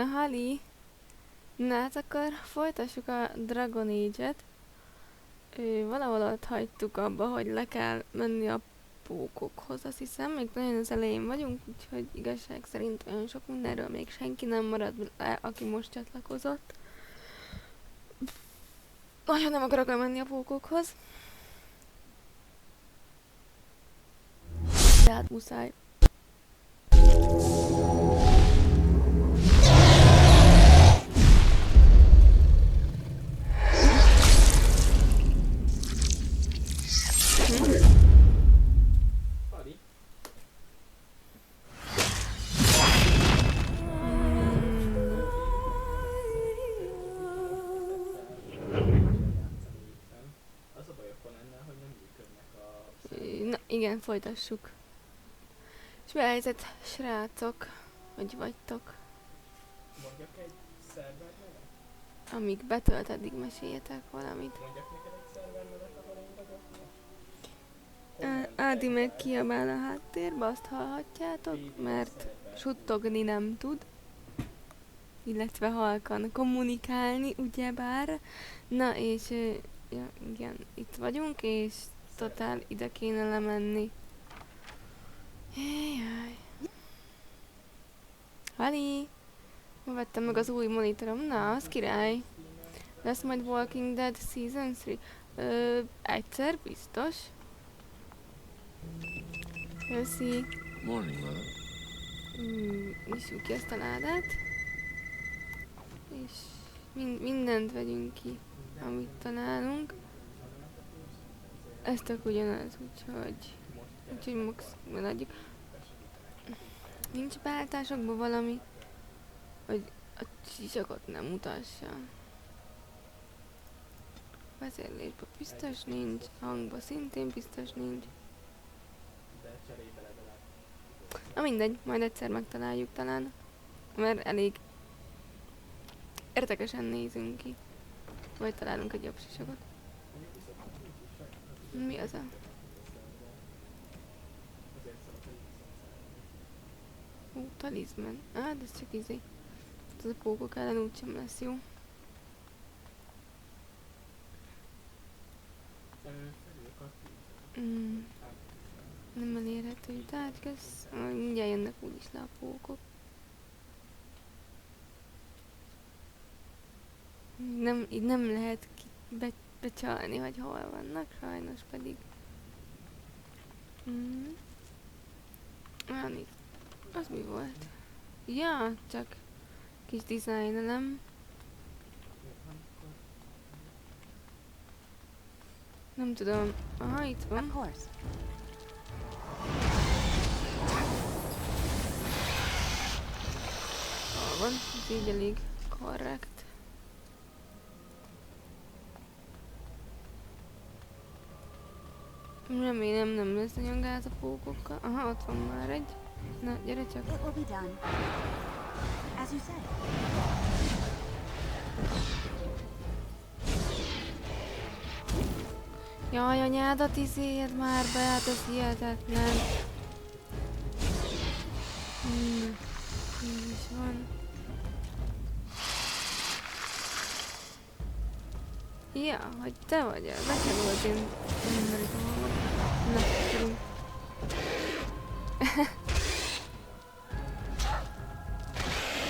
Na, Hali! Na hát akkor folytassuk a Dragon Age-et. Valahol ott hagytuk abba, hogy le kell menni a pókokhoz, azt hiszem. Még nagyon az elején vagyunk, úgyhogy igazság szerint olyan sok mindenről még senki nem marad le, aki most csatlakozott. Nagyon nem akarok elmenni a pókokhoz. De hát muszáj. Igen, folytassuk. És mi a helyzet, srácok? Hogy vagytok? Mondjak egy szerver nevet? Amíg betölt, addig meséljetek valamit. Mondjak neked egy szerver nevet, ahol én vagyok most? Ádi meg kiabál a háttérbe, azt hallhatjátok, mert suttogni nem tud. Illetve halkan kommunikálni, ugyebár. Na és, ja, igen, itt vagyunk, és totál ide kéne lemenni. Jaj. Hali! Ma vettem meg az új monitorom. Na, az király. Lesz majd Walking Dead Season 3? Egyszer biztos. Köszi. Morning, Mother. Nyissuk ki ezt a ládát. És mindent vegyünk ki, amit találunk. Ez tök ugyanaz, úgyhogy maximum adjuk. Nincs beállításokban valami, hogy a csisakot nem mutassa. Vezérlésben biztos nincs, hangban szintén biztos nincs. Na mindegy, majd egyszer megtaláljuk talán, mert elég érdekesen nézünk ki. Vagy találunk egy jobb sisakot. Mi az a? Talizman. De ez csak izé. Ez a pókok ellen úgysem lesz jó. Nem elérhető tárgyköz. Mindjárt jönnek úgyis le a pókok. Így nem lehet becsalni, hogy hol vannak, sajnos pedig. Az mi volt? Ja, csak kis dizájnelem. Nem tudom. Aha, itt van. Hol van? Ez így elég korrekt. Remélem nem lesz nagyon gáz a pókokkal. Aha, ott van már egy. Na, gyere csak. Jaj, anyádat izéljed már be, hát ez hihetetlen. Így is van. Ja, hogy te vagy el, neked volt én emberi dolgok. Na, gyerünk.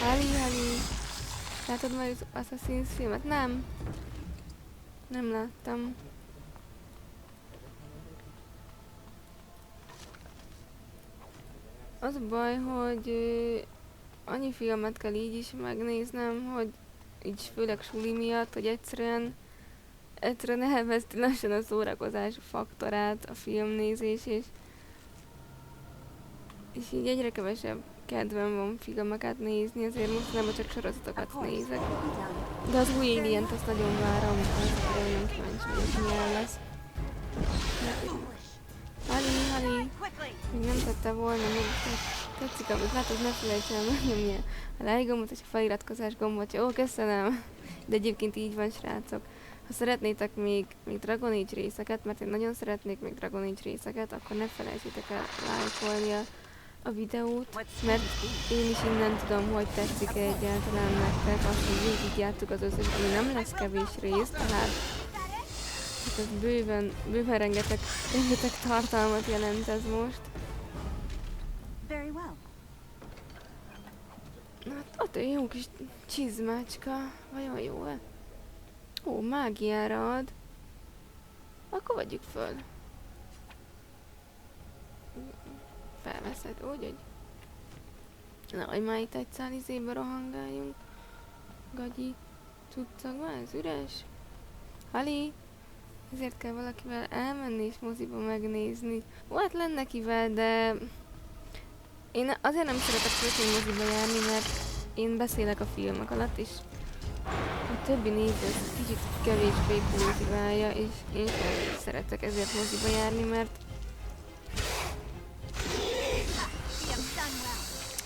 Hali. Látod majd az Assassin's filmet? Nem. Nem láttam. Az a baj, hogy annyi filmet kell így is megnéznem, hogy így főleg suli miatt, hogy egyszerűen elveszti lassan a szórakozás faktorát a filmnézés, és így egyre kevesebb kedvem van filmeket nézni, ezért mostanában csak sorozatokat nézek. De az új Alien-t azt nagyon várom, azt nagyon kíváncsi vagyok, milyen lesz. Hali, még nem tette volna, még tetszik, amit látod, ne felejts el megnyomni a like gombot és a feliratkozás gombot. Jó, köszönöm! De egyébként így van, srácok. Ha szeretnétek még Dragon Age részeket, mert én nagyon szeretnék még Dragon Age részeket, akkor ne felejtsétek el lájkolni a a videót, mert én is innen tudom, hogy tetszik egyáltalán nektek, azt, hogy végigjártuk az összes, ami nem lesz kevés rész, tehát ez bőven rengeteg tartalmat jelent ez most. Na hát ott egy jó kis csizmácska, vajon jó-e? Ó, mágiára ad. Akkor vegyük föl. Felveszed, úgy, hogy... Na, hogy már itt egy szál izébe rohangáljunk. Gagyi cuccagva, ez üres. Hali! Ezért kell valakivel elmenni és moziba megnézni. Ó, hát lenne kivel, de... Én azért nem szeretek főként moziba járni, mert én beszélek a filmek alatt, és a többi néző kicsit kevésbé kultiválja, és én sem szeretek ezért moziba járni, mert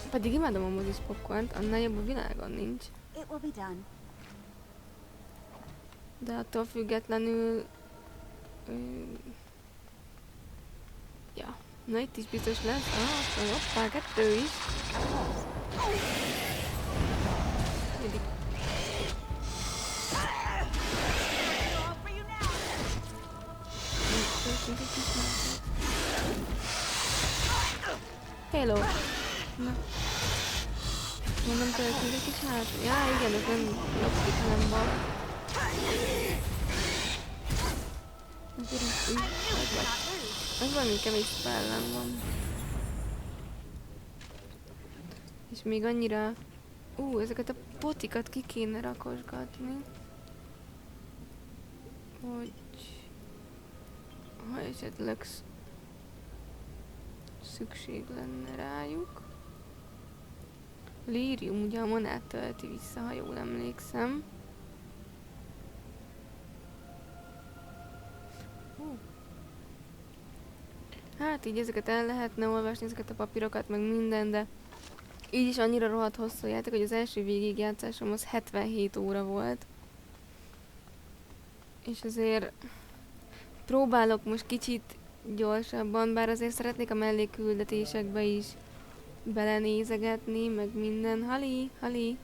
pedig imádom a mozis popcornt, annál jobb a világon nincs. De attól függetlenül... ja, na itt is biztos lesz. Hoppá, 2 is. Mindig. Hello! Na. Mondom, töltünk egy kis hátul. Ja, igen, ez nem jobbik, hanem bal. Ez valami kevés spellem van. És még annyira... ezeket a potikat ki kéne rakosgatni. Hogy... ha esetleg szükség lenne rájuk. Lírium ugye a monát tölti vissza, ha jól emlékszem. Hát így ezeket el lehetne olvasni, ezeket a papírokat, meg minden, de így is annyira rohadt hosszú játék, hogy az első végigjátszásom az 77 óra volt. És azért próbálok most kicsit gyorsabban, bár azért szeretnék a mellékküldetésekbe is belenézegetni, meg minden. Hali!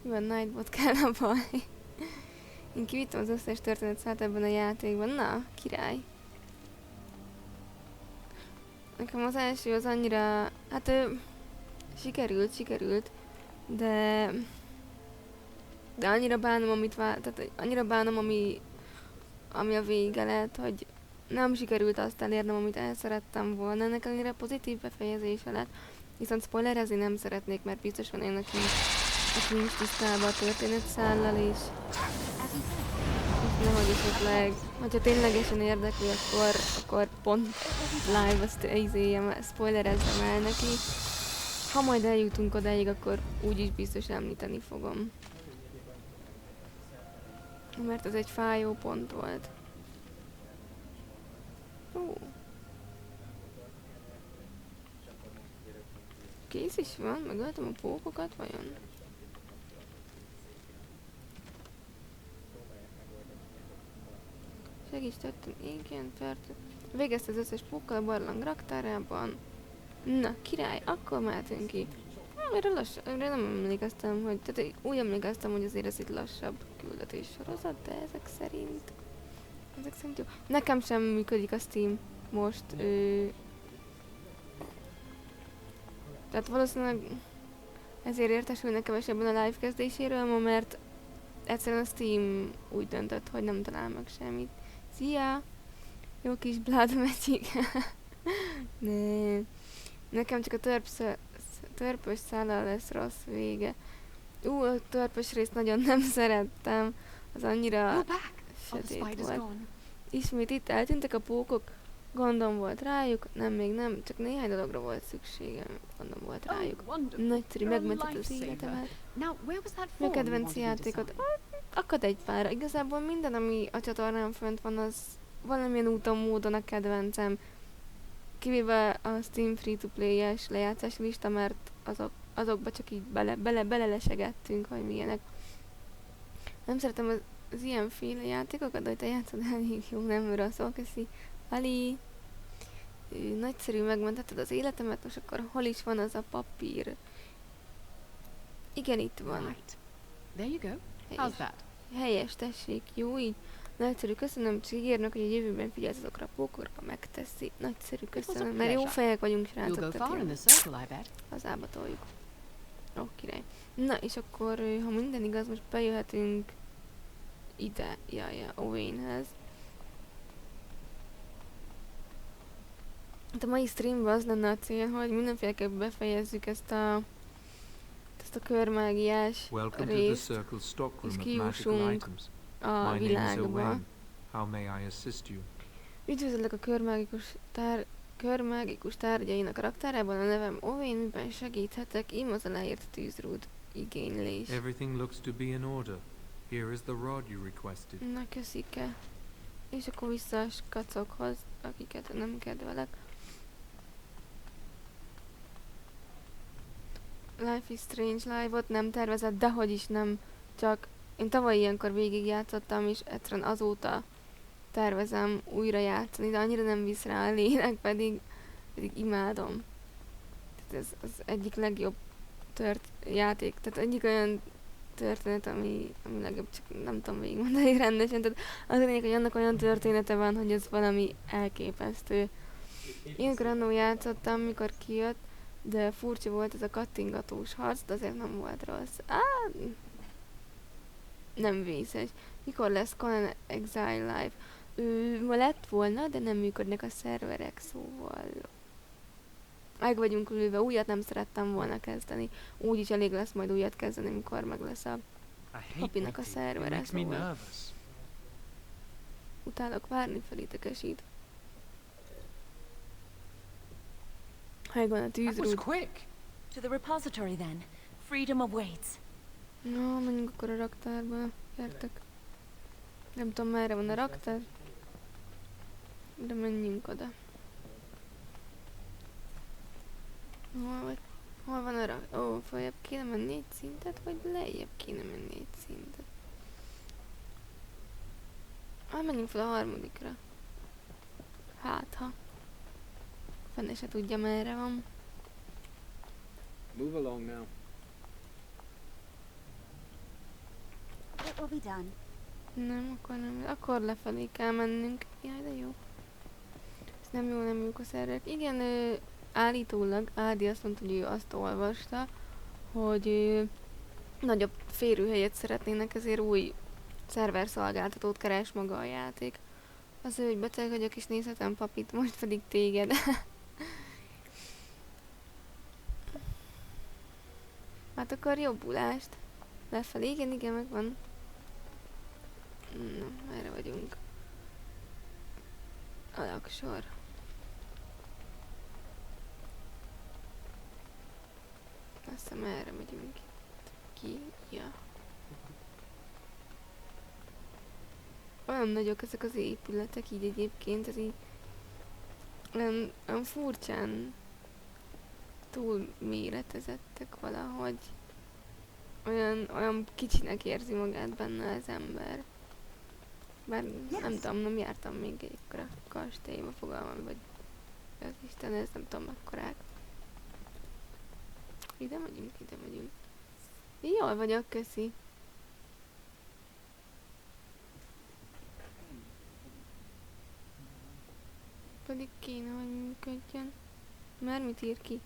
Mi van, Nightbot kell a baj? Én kivittem az összes történetszállat ebben a játékban. Na, király! Nekem az első az annyira... hát sikerült, de annyira bánom, amit tehát annyira bánom, ami a vége lett, hogy nem sikerült azt elérnem, amit el szerettem volna. Ennek ellenére pozitív befejezése lett. Viszont spoilerezni nem szeretnék, mert biztos van én, aki nincs tisztában a történetszállal, és nehogy esetleg, hogyha ténylegesen érdekli, akkor pont live azt spoilerezzem el neki. Ha majd eljutunk odáig, akkor úgyis biztos említeni fogom. Mert ez egy fájó pont volt. Kész is van? Megöltem a pókokat, vajon? Segíts tettem, igen, végezte az összes pókkal a barlang raktárában. Na, király, akkor mehetünk ki. Erre nem emlékeztem, hogy... tehát úgy emlékeztem, hogy azért ez egy lassabb küldetés sorozat, de ezek szerint jó. Nekem sem működik a Steam most. Tehát valószínűleg ezért értesülnek kevesebben a live kezdéséről ma, mert egyszerűen a Steam úgy döntött, hogy nem talál meg semmit. Szia! Jó kis Blood Magic. Nekem csak a törpös szállal lesz rossz vége. A törpös részt nagyon nem szerettem. Az annyira sötét volt. Ismét itt eltűntek a pókok. Gondom volt rájuk, még nem, csak néhány dologra volt szükségem. Gondom volt rájuk. Nagyszerű, megmentett az életemet. Mi a kedvenc játékot? Akad egy pár. Igazából minden, ami a csatornán fönt van, az valamilyen úton, módon a kedvencem. Kivéve a Steam free-to-play-es lejátszási lista, mert azokba csak így belelesegettünk, vagy milyenek. Nem szeretem az ilyenféle játékokat, de hogy te játszod elég jó, nem rosszul, köszi. Ali! nagyszerű, megmentetted az életemet, most akkor hol is van az a papír? Igen, itt van. Right. There you go. How's Helyes. that? Helyes, tessék, jó így. Nagyszerű, köszönöm Csigérnek, hogy a jövőben figyelsz azokra a pókorra, megteszi. Nagyszerű, köszönöm, mert jó fejek vagyunk, You'll srácok, go tehát far in ilyen the circle, I bet. hazába toljuk. Ó, király. Na, és akkor, ha minden igaz, most bejöhetünk ide, Ozone-hez. Hát a mai streamben az lenne a cél, hogy mindenféleképp befejezzük ezt a körmágiás Welcome to the részt, Circle stockroom és of magical kijussunk items. a My name is világba. Ozone. How may I assist you? Üdvözöllek a körmágikus tárgyainak a raktárában, a nevem Ozone, miben segíthetek, ím az aláírt tűzrúd igénylés. Everything looks to be in order. Here is the rod you requested. Na, köszike. És akkor vissza a skacokhoz, akiket nem kedvelek. Life is Strange Live-ot nem tervezett, dehogy is nem, csak én tavaly ilyenkor végigjátszottam, és egyszerűen azóta tervezem újra játszani, de annyira nem visz rá a lélek, pedig imádom. Tehát ez az egyik legjobb játék, tehát egyik olyan történet, ami legjobb, csak nem tudom végigmondani rendesen, tehát az lényeg, hogy annak olyan története van, hogy ez valami elképesztő. Én annó játszottam, mikor kijött, de furcsa volt ez a kattingatós harc, de azért nem volt rossz. Nem vészes. Mikor lesz Conan Exile Live? Ma lett volna, de nem működnek a szerverek, szóval meg vagyunk ülve, újat nem szerettem volna kezdeni. Úgyis elég lesz majd újat kezdeni, mikor meg lesz a papinak a szervere, szóval utálok várni, felidegesít. Megvan a That was tűzrúd. quick. To the repository then. Freedom awaits. No, menjünk akkor a raktárba. Gyertek. Nem tudom, merre van a raktár. De menjünk oda. Hol van a raktár? Ó, följebb kéne menni egy szintet, vagy lejjebb kéne menni egy szintet? Menjünk fel a harmadikra. Hát, ha. Fene se tudja, merre van. Move along now. It will be done. Nem, akkor nem. Akkor lefelé kell mennünk. Jaj, de jó. Ez nem jó, nem jók a szerverek. Igen, állítólag Ádi azt mondta, hogy ő azt olvasta, hogy nagyobb férőhelyet szeretnének, ezért új szerverszolgáltatót keres maga a játék. Az ő, hogy beteg vagyok és nézhetem papit, most pedig téged. Hát akkor jobbulást. Lefelé, igen, megvan. Na, erre vagyunk. A laksor. Azt hiszem erre megyünk. Ki? Ja. Olyan nagyok ezek az épületek így egyébként, ez így olyan furcsán túl méretezettek valahogy. Olyan kicsinek érzi magát benne az ember. Bár nem tudom, nem jártam még egy ekkora kastélyba, fogalmam, vagy az Isten, ez nem tudom mekkorák. Ide megyünk. Jól vagyok, köszi. Pedig kéne, hogy működjön. Már mit ír ki?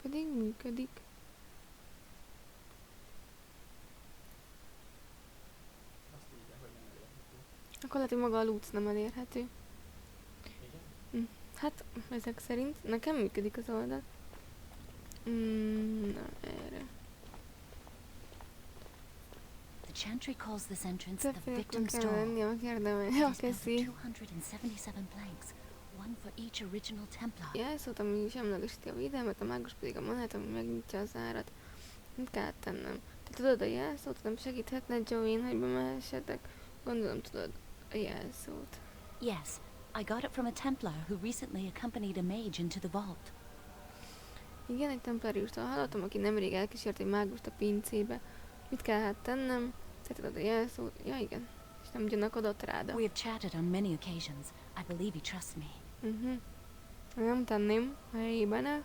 Pedig működik. Akkor lehet, hogy maga a lúc nem elérhető. Hát, ezek szerint nekem működik az oldal. Na, erre. The Chantry calls this entrance the Többféle victim's kell door. lenni, a kérdemel. It Ja, is built of köszi. 277 planks, one for each original Templar. Jelszót, ami semlegesíti a védelmet, a mágus pedig a monát, ami megnyitja az árat. Mit kell tennem? Te tudod a jelszót, nem segíthetne Joanne, hogy bemehessetek? Gondolom tudod a jelszót. Yes, I got it from a Templar who recently accompanied a mage into the vault. Igen, egy templariustól hallottam, aki nemrég elkísért egy mágust a pincébe. Mit kell hát tennem? Tehát a jelszót. Ja igen. És nem gyanakodott rád. We have chatted on many occasions. I believe he trusts me. Nem tenném a helyében.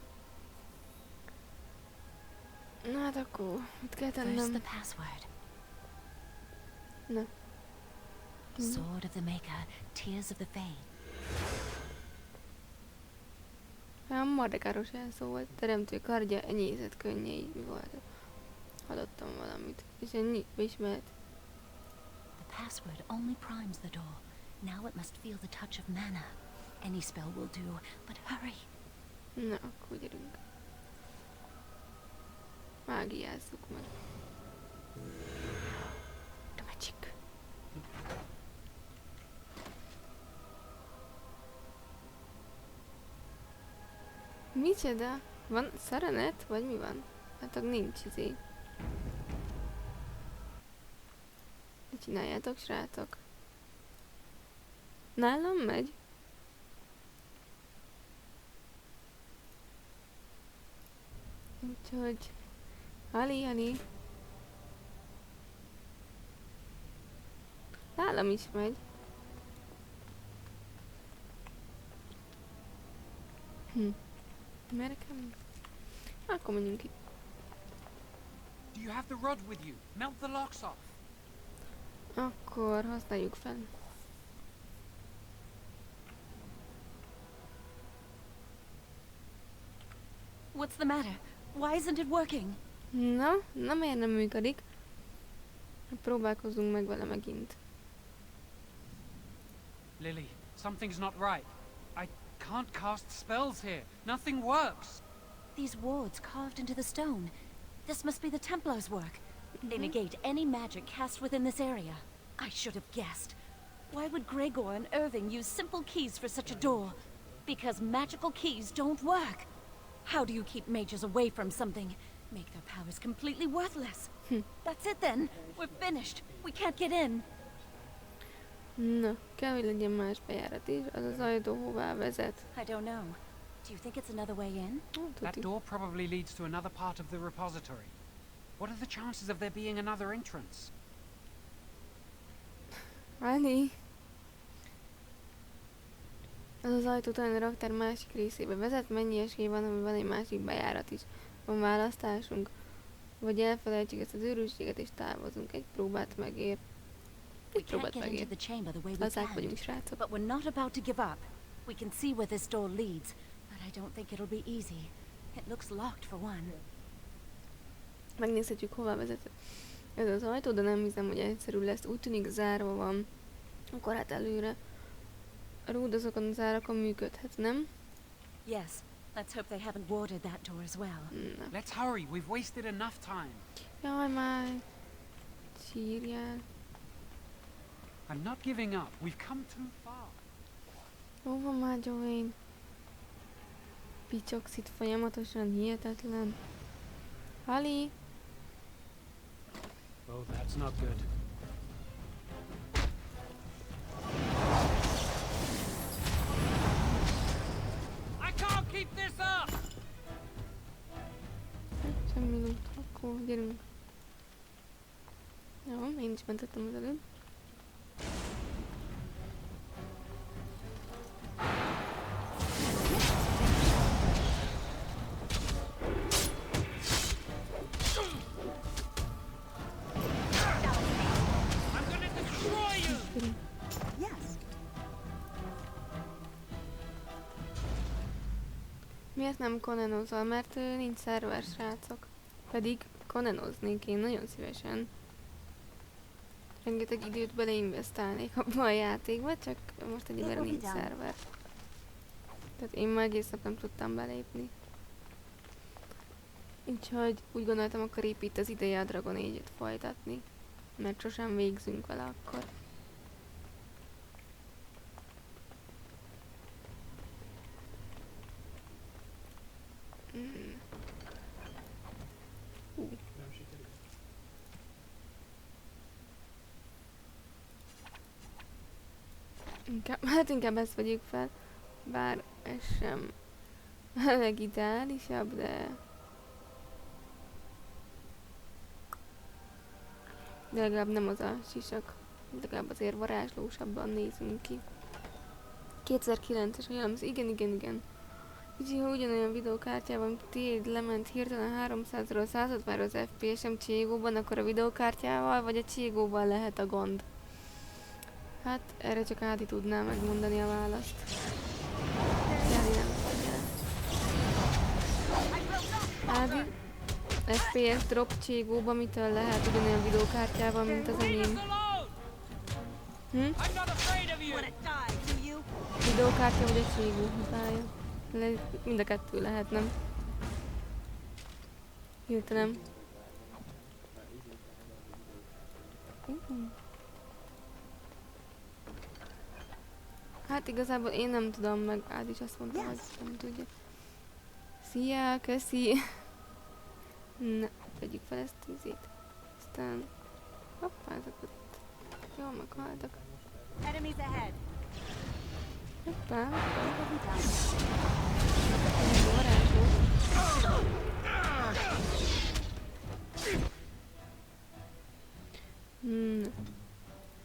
Na hát akkor, mit kell First tennem? the password. Na. Sword of the Maker, Tears of the Fae. Olyan mardekáros jelszó volt. Teremtő kardja, enyészet könnyei. Mi volt? Hallottam valamit. És ennyi, beismert. The password only primes the door. Now it must feel the touch of mana. Any spell will do, but hurry. Na, akkor gyerünk. Mágiázzuk meg. The magic. Micsoda? Van szerenet? Vagy mi van? Hát nincs izé. Mit csináljátok, srácok? Nálam megy? Úgyhogy... Ali. Nálam is megy. Merevlemez. Akkor menjünk itt. Do you have the rod with you? Melt the locks off. Akkor használjuk fel. What's the matter? Why isn't it working? Na miért nem működik? Próbálkozzunk meg vele megint. Lily, something's not right. I can't cast spells here. Nothing works. These wards carved into the stone. This must be the Templars' work. They negate any magic cast within this area. I should have guessed. Why would Gregor and Irving use simple keys for such a door? Because magical keys don't work. How do you keep mages away from something? Make their powers completely worthless. That's it then. We're finished. We can't get in. Na, kell, hogy legyen más bejárat is. Az az ajtó hová vezet? I don't know. Do you think it's another way in? That door probably leads to another part of the repository. What are the chances of there being another entrance? Ali. Az az ajtó talán a raktár másik részébe vezet, mennyi esély van, hogy van egy másik bejárat is. Van választásunk? Vagy elfelejtjük ezt az őrültséget és távozunk. Egy próbát megér. Egy próbát megér. Lazák vagyunk, srácok. But we're not about to give up. We can see where this door leads, but I don't think it'll be easy. It looks locked for one. Megnézhetjük, hova vezet ez az ajtó, de nem hiszem, hogy egyszerű lesz. Úgy tűnik, zárva van. Akkor hát előre. A rúd azokon az árakon működhet, nem? Yes. Let's hope they haven't warded that door as well. Na. Let's hurry. We've wasted enough time. Jaj, már. Sírjál. I'm not giving up. We've come too far. Hova már, Joanne? Picsogsz itt folyamatosan, hihetetlen. Ali! Oh, that's not good. I can't keep this up! Semmi loot, akkor gyerünk. Jó, én is mentettem az előbb. Miért nem konenozol? Mert nincs szerver, srácok. Pedig konenoznék én nagyon szívesen. Rengeteg időt beleinvestálnék abba a játékba, csak most egyelőre nincs szerver. Tehát én már egész nap nem tudtam belépni. Úgyhogy úgy gondoltam, akkor épp itt az ideje a Dragon Age-et folytatni. Mert sosem végzünk vele akkor. Inkább ezt vegyük fel, bár ez sem a legideálisabb, de De legalább nem az a sisak. Legalább azért varázslósabban nézünk ki. 2009-es a jellemz. Igen. Így, ha ugyanolyan videókártyában, mint tiéd lement hirtelen 300-ról 160-ra az FPS-em Cségóban, akkor a videókártyával vagy a Cségóval lehet a gond? Hát erre csak Ádi tudná megmondani a választ. Ádi nem tudja. Ádi, FPS drop Cségóba mitől lehet ugyanolyan videókártyával, mint az enyém? Videókártya vagy a Cségó hibája? Mind a kettő lehet, nem? Hirtelen. Hát igazából én nem tudom, meg Ád is azt mondta, hogy nem tudja. Szia, köszi! Na, tegyük fel ezt tízét. Aztán... Hoppá, ezek ott jól meghaltak. Hoppá, varázsló.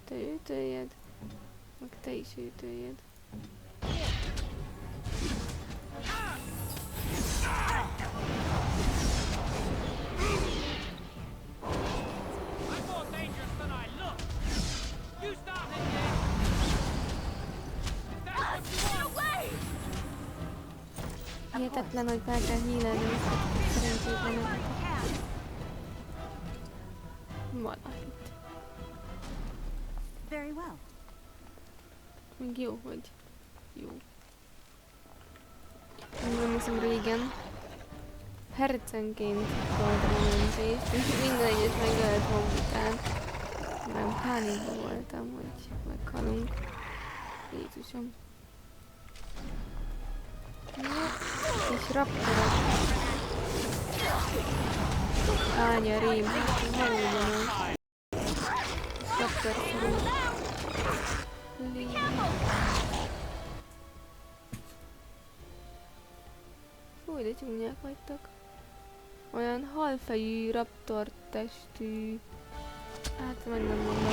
Te ütőjed, meg te is ütőjed. Hihetetlen, hogy fel kell hílelni szerencsétlenek. Valahit. Very well. Még jó, hogy jó. Nem hiszem régen. Hercenként voltam a mentést, és minden egyes megölt hang után. Nem pánikban voltam, hogy meghalunk. Jézusom. És raptorok. Ánya, rém, valóban. Raptor szorú. Fúj, de csúnyák vagytok. Olyan halfejű, raptor testű. Hát meg nem mondom.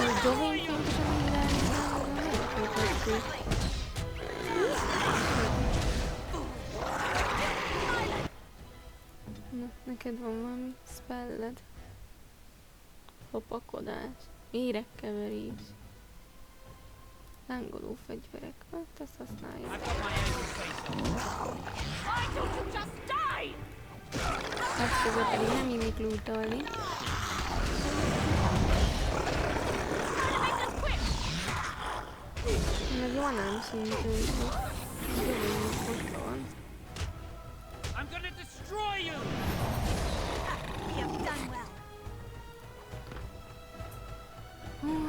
A Jovin fontosan irányítani, nem képesztő. Na, neked van valami spelled. Lopakodás. Érekkeverés. Lángoló fegyverek. Hát ezt használjuk. Ezt között pedig nem illik lootolni. Meg van ám szintű is. Jövőjük van.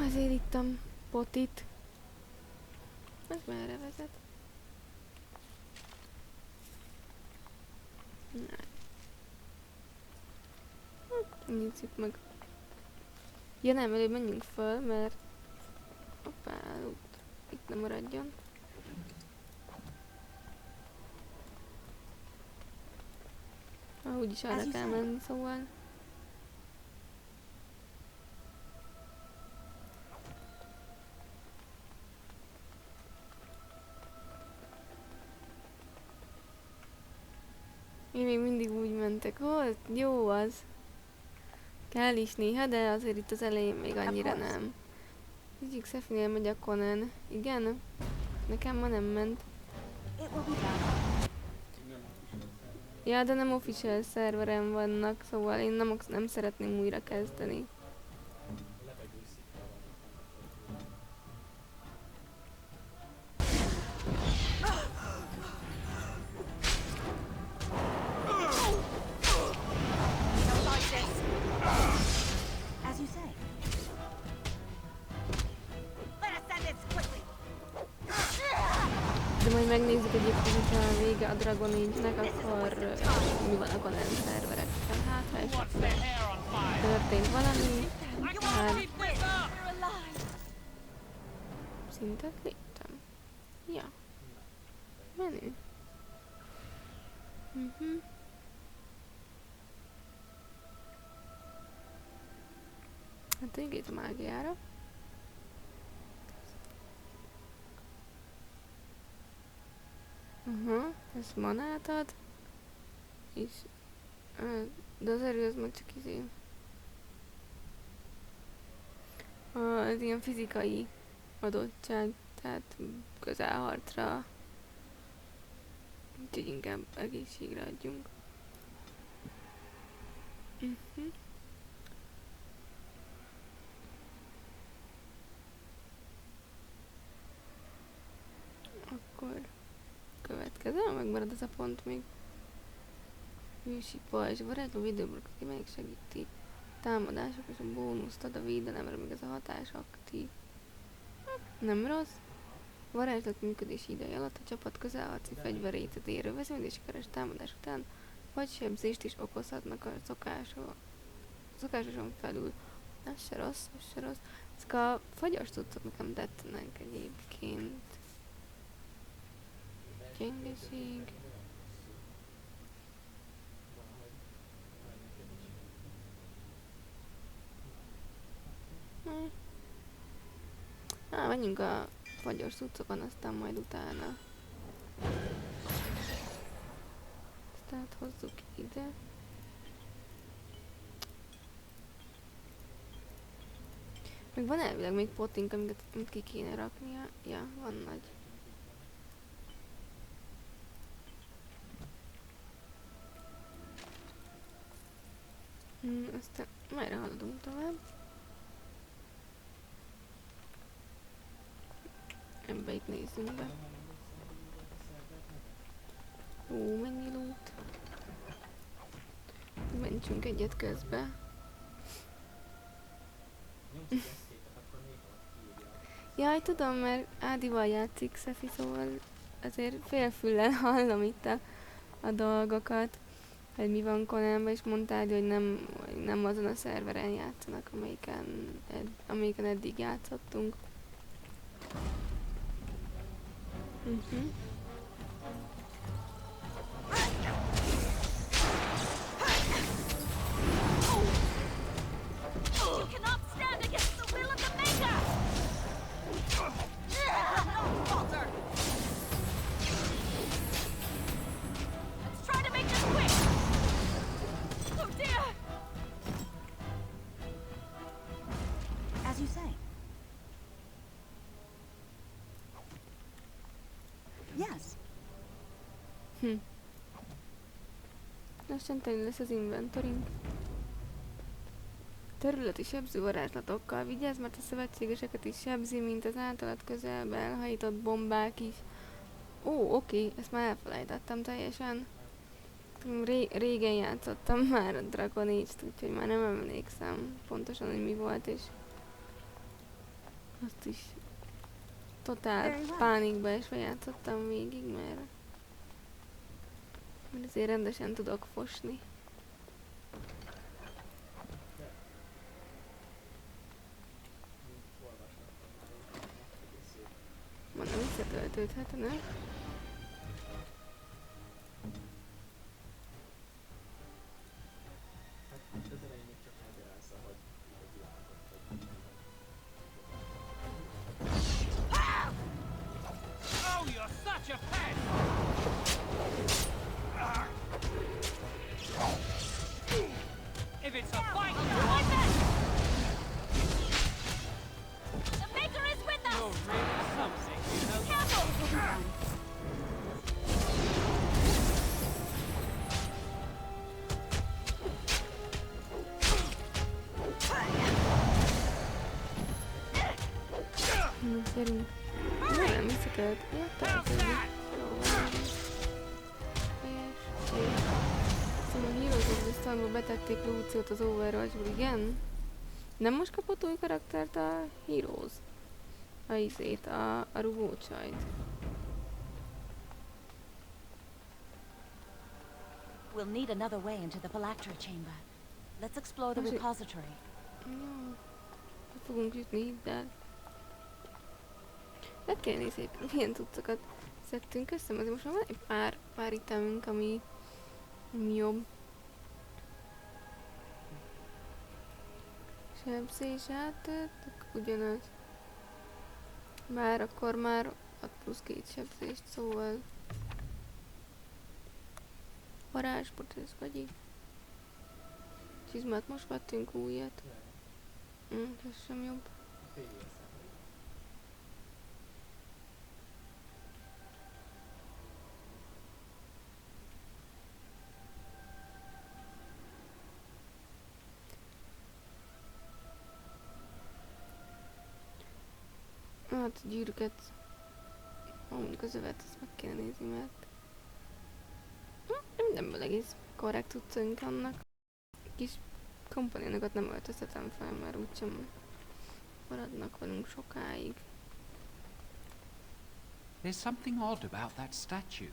Ezért ittam potit. Ez merre vezet? Nézzük meg. Ja nem, előbb menjünk föl, mert... Hoppá, itt nem maradjon. Úgyis arra kell menni, szóval. Én még mindig úgy mentek, hogy jó az. Kell is néha, de azért itt az elején még annyira nem. Egyik Szefinél megy a Conan. Igen? Nekem ma nem ment. Ja, de nem official szerveren vannak, szóval én nem szeretném újra kezdeni. De majd megnézzük egyébként, hogyha a vége a Dragon Age-nek, akkor mi van a Conan szerverekkel. Hát, ha esetleg történt valami, hát szintet léptem. Ja. Menő. Hát itt a mágiára. Ez manát ad. És... de az erő az meg csak izé. Ez ilyen fizikai adottság, tehát közelharcra. Úgyhogy inkább egészségre adjunk. Akkor következő, megmarad ez a pont még. Hősi pajzs, varázsló videóblokk, aki megsegíti támadások és a bónuszt ad a védelemre, még ez a hatás aktív. Nem rossz. Varázslat működési ideje alatt a csapat közelharci fegyverét az érő vezényed és sikeres támadás után vagy sebzést is okozhatnak a szokásoson felül. Ez se rossz, ez se rossz. Ezek a fagyas cuccok nekem tettenek egyébként. Gyengeség. Menjünk a fagyos cuccokon, aztán majd utána. Tehát hozzuk ide. Meg van elvileg még potink, amit ki kéne raknia. Ja, van nagy. Aztán merre haladunk tovább? Ebbe itt nézzünk be. Ó, mennyi loot. Mentsünk egyet közbe. Jaj, tudom, mert Ádival játszik Szefi, szóval azért félfüllel hallom itt a dolgokat, hogy mi van Konánban, és mondta Ádi, hogy nem azon a szerveren játszanak, amelyiken eddig játszottunk. You cannot stand against the will of the Maker! No, Walter! Let's try to make this quick! Oh dear! As you say. Yes. Lassan teli lesz az inventorink. Területi sebző varázslatokkal vigyázz, mert a szövetségeseket is sebzi, mint az általad közelbe elhajított bombák is. Ó, oké, ezt már elfelejtettem teljesen. Régen játszottam már a Dragon Age-t, úgyhogy már nem emlékszem pontosan, hogy mi volt, és azt is totál pánikba esve játszottam végig, mert azért rendesen tudok fosni. Mondom, visszatöltődhetne. Oh, you're such a pest! If it's a fight, Like that! The Maker is with us! you're really something, you know. Careful! Gyerünk. Nem visszatölt. Ja, töltődik. Jó van. Szóval a Heroes of the Stormba betették Luciót az Overwatchból, igen? Nem most kapott új karaktert a Heroes? A rugócsajt. We'll need another way into the phylactery chamber. Let's explore the repository. Jó. Fogunk jutni, hidd el. Meg kell nézni, milyen cuccokat szedtünk össze, azért most már van egy pár itemünk, ami jobb. És Sebzés áttett, ugyanaz. Bár akkor már 6 plusz 2 sebzést, szóval... Varázspot, ez vagy. Csizmát most vettünk újat. Ez sem jobb. Hát a gyűrűket, mondjuk az övet, azt meg kéne nézni, mert mindenből egész korrekt cuccunk vannak. Kis komponentokat nem öltöztetem fel, mert úgysem maradnak velünk sokáig. There's something odd about that statue.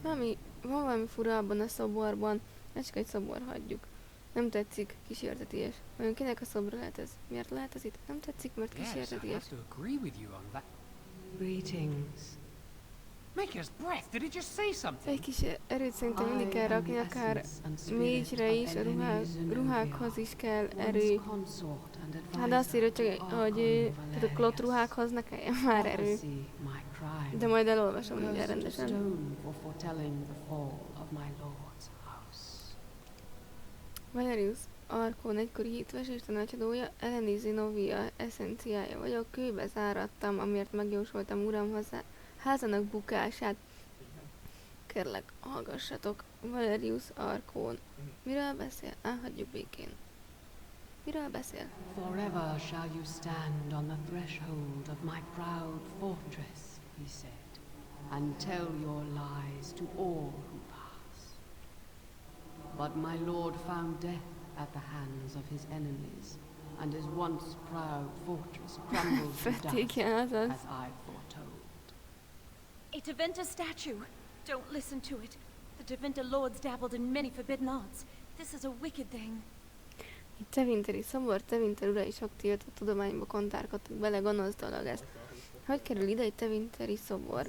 Van valami fura abban a szoborban, ez csak egy szobor, hagyjuk. Nem tetszik, kísérteties. Vajon kinek a szobra lehet ez? Miért lehet ez itt? Nem tetszik, mert Yes, I kísérteties. have to agree with you on that. Greetings. Maker's breath, did it just say something? Egy kis erőt szerintem mindig kell rakni, akár mélyre is, a ruhákhoz is kell erő. Hát azt írja csak, hogy a klott ruhákhoz ne kelljen már erő. De majd elolvasom mindjárt rendesen. Valerius Arkón egykori hitves és tanácsadója, Elenizi Novia eszenciája vagyok, kőbe zárattam, amiért megjósoltam uram házának bukását. Kérlek, hallgassatok, Valerius Arkón. Miről beszél? Hagyjuk békén. Miről beszél? Forever shall you stand on the threshold of my proud fortress, he said, and tell your lies to all who pass. But my lord found death at the hands of his enemies, and his once proud fortress crumbled to dust, as I foretold. A Tevinter statue! Don't listen to it. The Tevinter lords dabbled in many forbidden arts. This is a wicked thing. Egy tevinteri szobor, Tevinter urai sok tiltott tudományba kontárkodtak bele, gonosz dolog ez. Hogy kerül ide egy tevinteri szobor?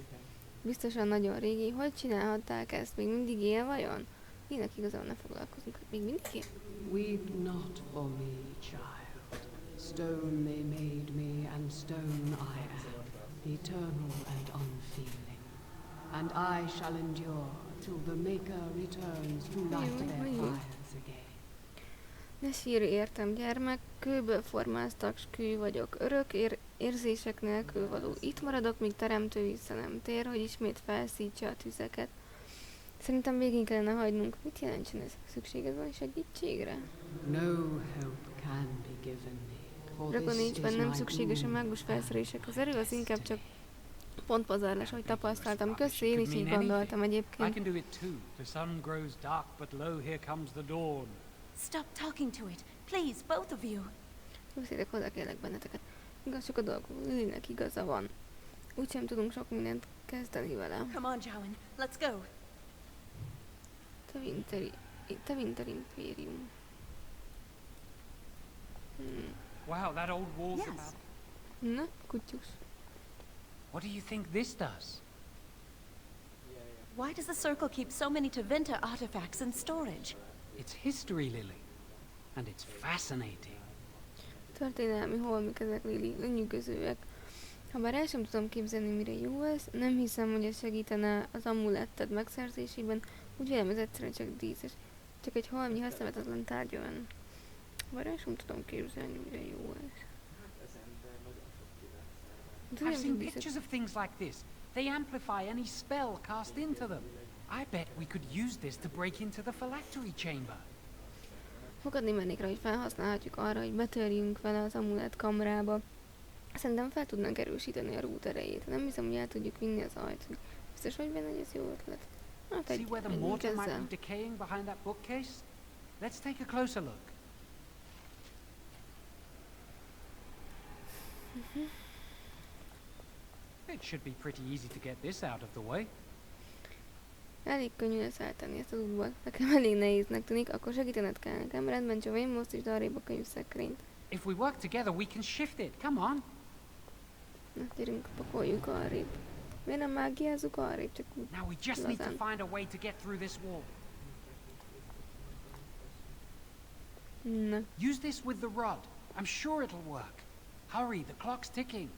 Biztosan nagyon régi. Hogy csinálhatták ezt? Még mindig él vajon? Minek igazából ne foglalkozunk? Még mindig él? Weep not for me, child. Stone they made me, and stone I am, eternal and unfeeling. And I shall endure till the Maker returns to light their fires again. Ne sírj értem, gyermek, kőből formáztak, s kő vagyok, örök érzések nélkül való. Itt maradok, míg teremtő vissza nem tér, hogy ismét felszítsa a tüzeket. Szerintem végén kellene hagynunk. Mit jelentsen ez? Szükséged van segítségre? No help can be given me. Dragon Age-ben nem szükséges a mágus felszerelések. Az erő az inkább csak pontpazarlás, ahogy tapasztaltam. Köszi, én is így gondoltam I egyébként. can do it too. The sun grows dark, but lo, here comes the dawn. Stop talking to it. Please, both of you. Beszélek hozzá, kérlek benneteket. Igaz, csak a dolgok, Lilynek igaza van. Úgysem tudunk sok mindent kezdeni vele. Come on, Jowan. Let's go. Tevinter Impérium. Wow, that old wall's Yes. about... Na, kutyus. What do you think this does? Why does the Circle keep so many Tevinter artifacts in storage? It's history, Lily. And it's fascinating. Történelmi holmik ezek, Lili, lenyűgözőek. Habár el sem tudom képzelni, mire jó ez, nem hiszem, hogy ez segítene az amuletted megszerzésében, úgy vélem, ez egyszerűen csak díszes. Csak egy holmi használhatatlan tárgy olyan. Habár el sem tudom képzelni, mire jó ez. I've seen pictures of things like this. They amplify any spell cast into them. I bet we could use this to break into the phylactery chamber. Fogadni mennék rá, hogy felhasználhatjuk arra, hogy betörjünk vele az amulet kamrába. Szerintem fel tudnánk erősíteni a rút erejét. Nem hiszem, hogy el tudjuk vinni az ajtót. Biztos, hogy benne, hogy ez jó ötlet. Hát See where the menjünk mortar might ezzel. be decaying behind that bookcase? Let's take a closer look. It should be pretty easy to get this out of the way. Elég könnyű lesz eltenni ezt az útból. Nekem elég nehéznek tűnik, akkor segítened kell nekem. Rendben, csak én most is arrébb a könyvszekrényt. If we work together, we can shift it. Come on. Na, gyerünk, pakoljuk arrébb. Miért nem mágiázzuk arrébb, csak úgy Now we just need to lazán. find a way to get through this wall. Na, Use this with the rod. I'm sure it'll work. Hurry, the clock's ticking.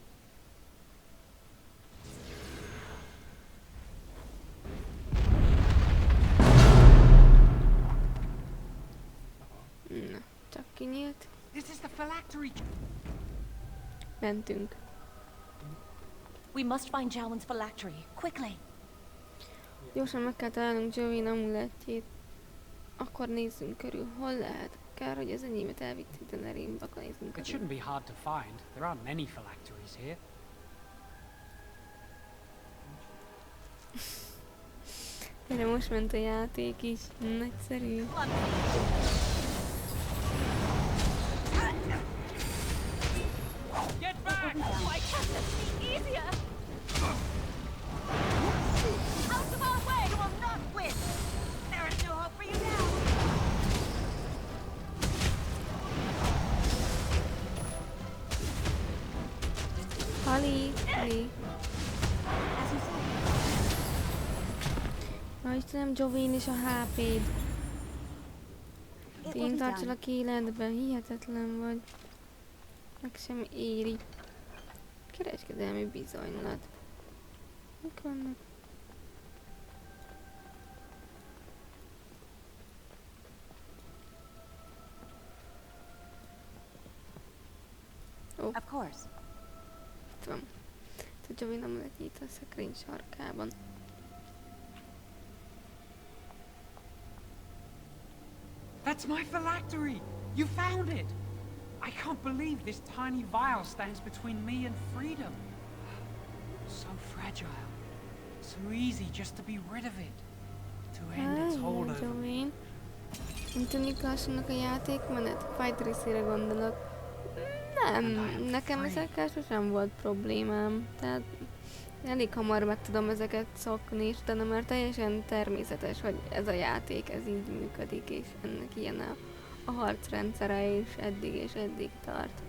Na, csak kinyílt. This is the phylactery. Mentünk. We must find Jowen's phylactery, quickly. Gyorsan meg kell találnunk Jovin amulettjét. Akkor nézzünk körül, hol lehet. Kár, hogy az enyémet elvitt, de ne rémbakla nézzünk It körül. shouldn't be hard to find. There aren't many phylacteries here. Erre most ment a játék is. Nagyszerű. Get back! Why can't this be easier? Out of our way! You will not win! There is no hope for you now! Hali! Hali! As you say. Na Istenem, Jovin és a HP-d. It will Tény be tartsalak életben, hihetetlen vagy. Meg sem éri. Kereskedelmi bizonylat. Mik vannak? Of course. Itt van. A Jovin amulettjét a szekrény sarkában. That's my phylactery! You found it! I can't believe this tiny vial stands between me and freedom. So fragile. So easy just to be rid of it. To end its hold over me. Jovin. Nem tűnik lassannak a játékmenet? Fight részére gondolok. Nem, nekem ezekkel sosem volt problémám. Tehát elég hamar meg tudom ezeket szokni, és utána már teljesen természetes, hogy ez a játék, ez így működik, és ennek ilyen a harcrendszere, és eddig tart.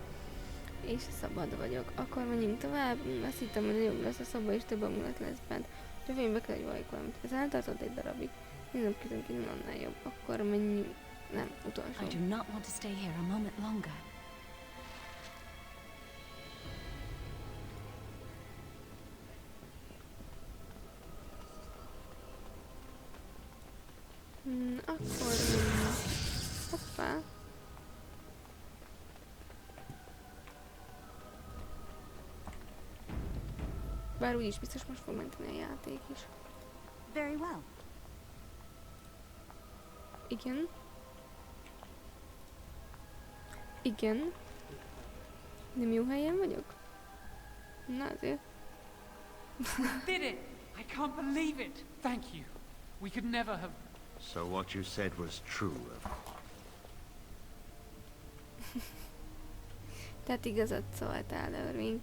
És szabad vagyok. Akkor menjünk tovább. Azt hittem, hogy jobb lesz a szoba, és több amulet lesz bent. Jövőjén kell, hogy valami valamit. Ez eltartott egy darabig. Minden közünk innen annál jobb. Akkor menjünk. Nem, utolsó. I do not want to stay here a moment longer. Akkor... Hoppá. Bár úgyis biztos most fog menteni a játék is. Very well. Igen. Igen. Nem jó helyen vagyok? Na azért. Did it! I can't believe it! Thank you. We could never have... So what you said was true. Tehát igazat szóltál, Irving.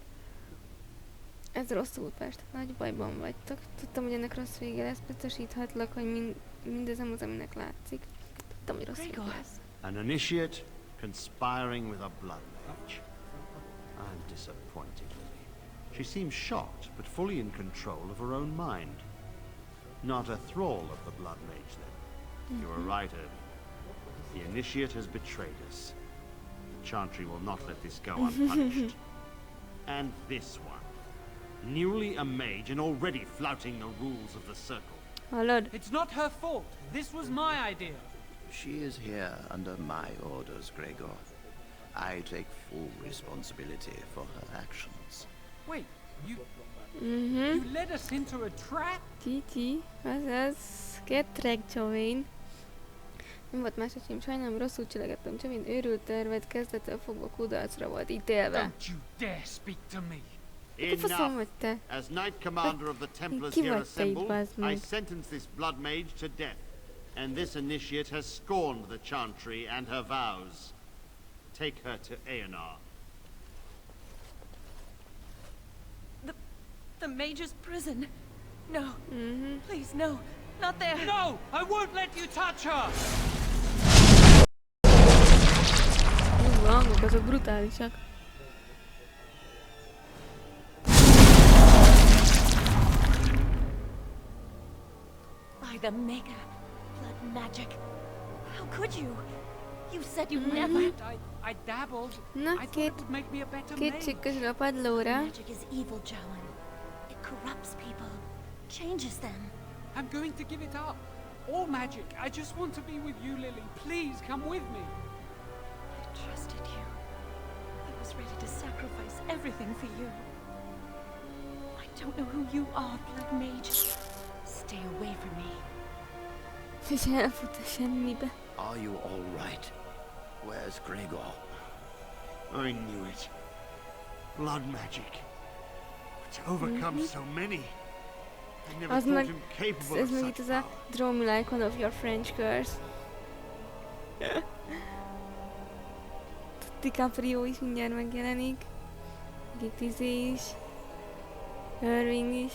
Ez rosszul fest. Nagy bajban vagytok. Tudtam, hogy ennek rossz vége lesz. Biztosíthatlak, hogy mindez nem az, aminek látszik. Tudtam, hogy rossz vége lesz. An initiate conspiring with a blood mage. I'm disappointed, Lily. She seems shocked, but fully in control of her own mind. Not a thrall of the blood mage, then. You are right, Irving. The initiate has betrayed us. The Chantry will not let this go unpunished. And this one. Newly a mage and already flouting the rules of the circle. Hallod? It's not her fault. This was my idea. She is here under my orders, Gregor. I take full responsibility for her actions. Wait, you led us into a trap? Titi, azaz, kettreg Jovin. Nem volt más esélyem, sajnálom, rosszul cselekedtem. Jovin őrült tervet kezdettől fogva kudarcra volt ítélve. Don't you dare speak to me. Akkor faszom vagy te. As Knight Commander of the Templars Ki here vagy te így, assembled, bazd meg? I sentence this blood mage to death, and this initiate has scorned the Chantry and her vows. Take her to Aenar. The mage's prison. No. Please, no. Not there. No! I won't let you touch her! A hangok azok brutálisak. By the maker. Blood magic. How could you? You said you Mhm. never. I dabbled. Na, I thought it would make me a better két mage. csík közül a padlóra. Magic is evil, Joan. It corrupts people, changes them. I'm going to give it up. All magic. I just want to be with you, Lily. Please come with me. I trusted you. I was ready to sacrifice everything for you. I don't know who you are, Blood Mage. Stay away from me. És elfut a semmibe. Are you all right? Where's Gregor? I knew it. Blood magic. To overcome so many. I never Az thought meg, him capable ez of meg itt such az a power. Draw me like one of your French girls. DiCaprio is mindjárt megjelenik. Meg itt izé is. Irving is.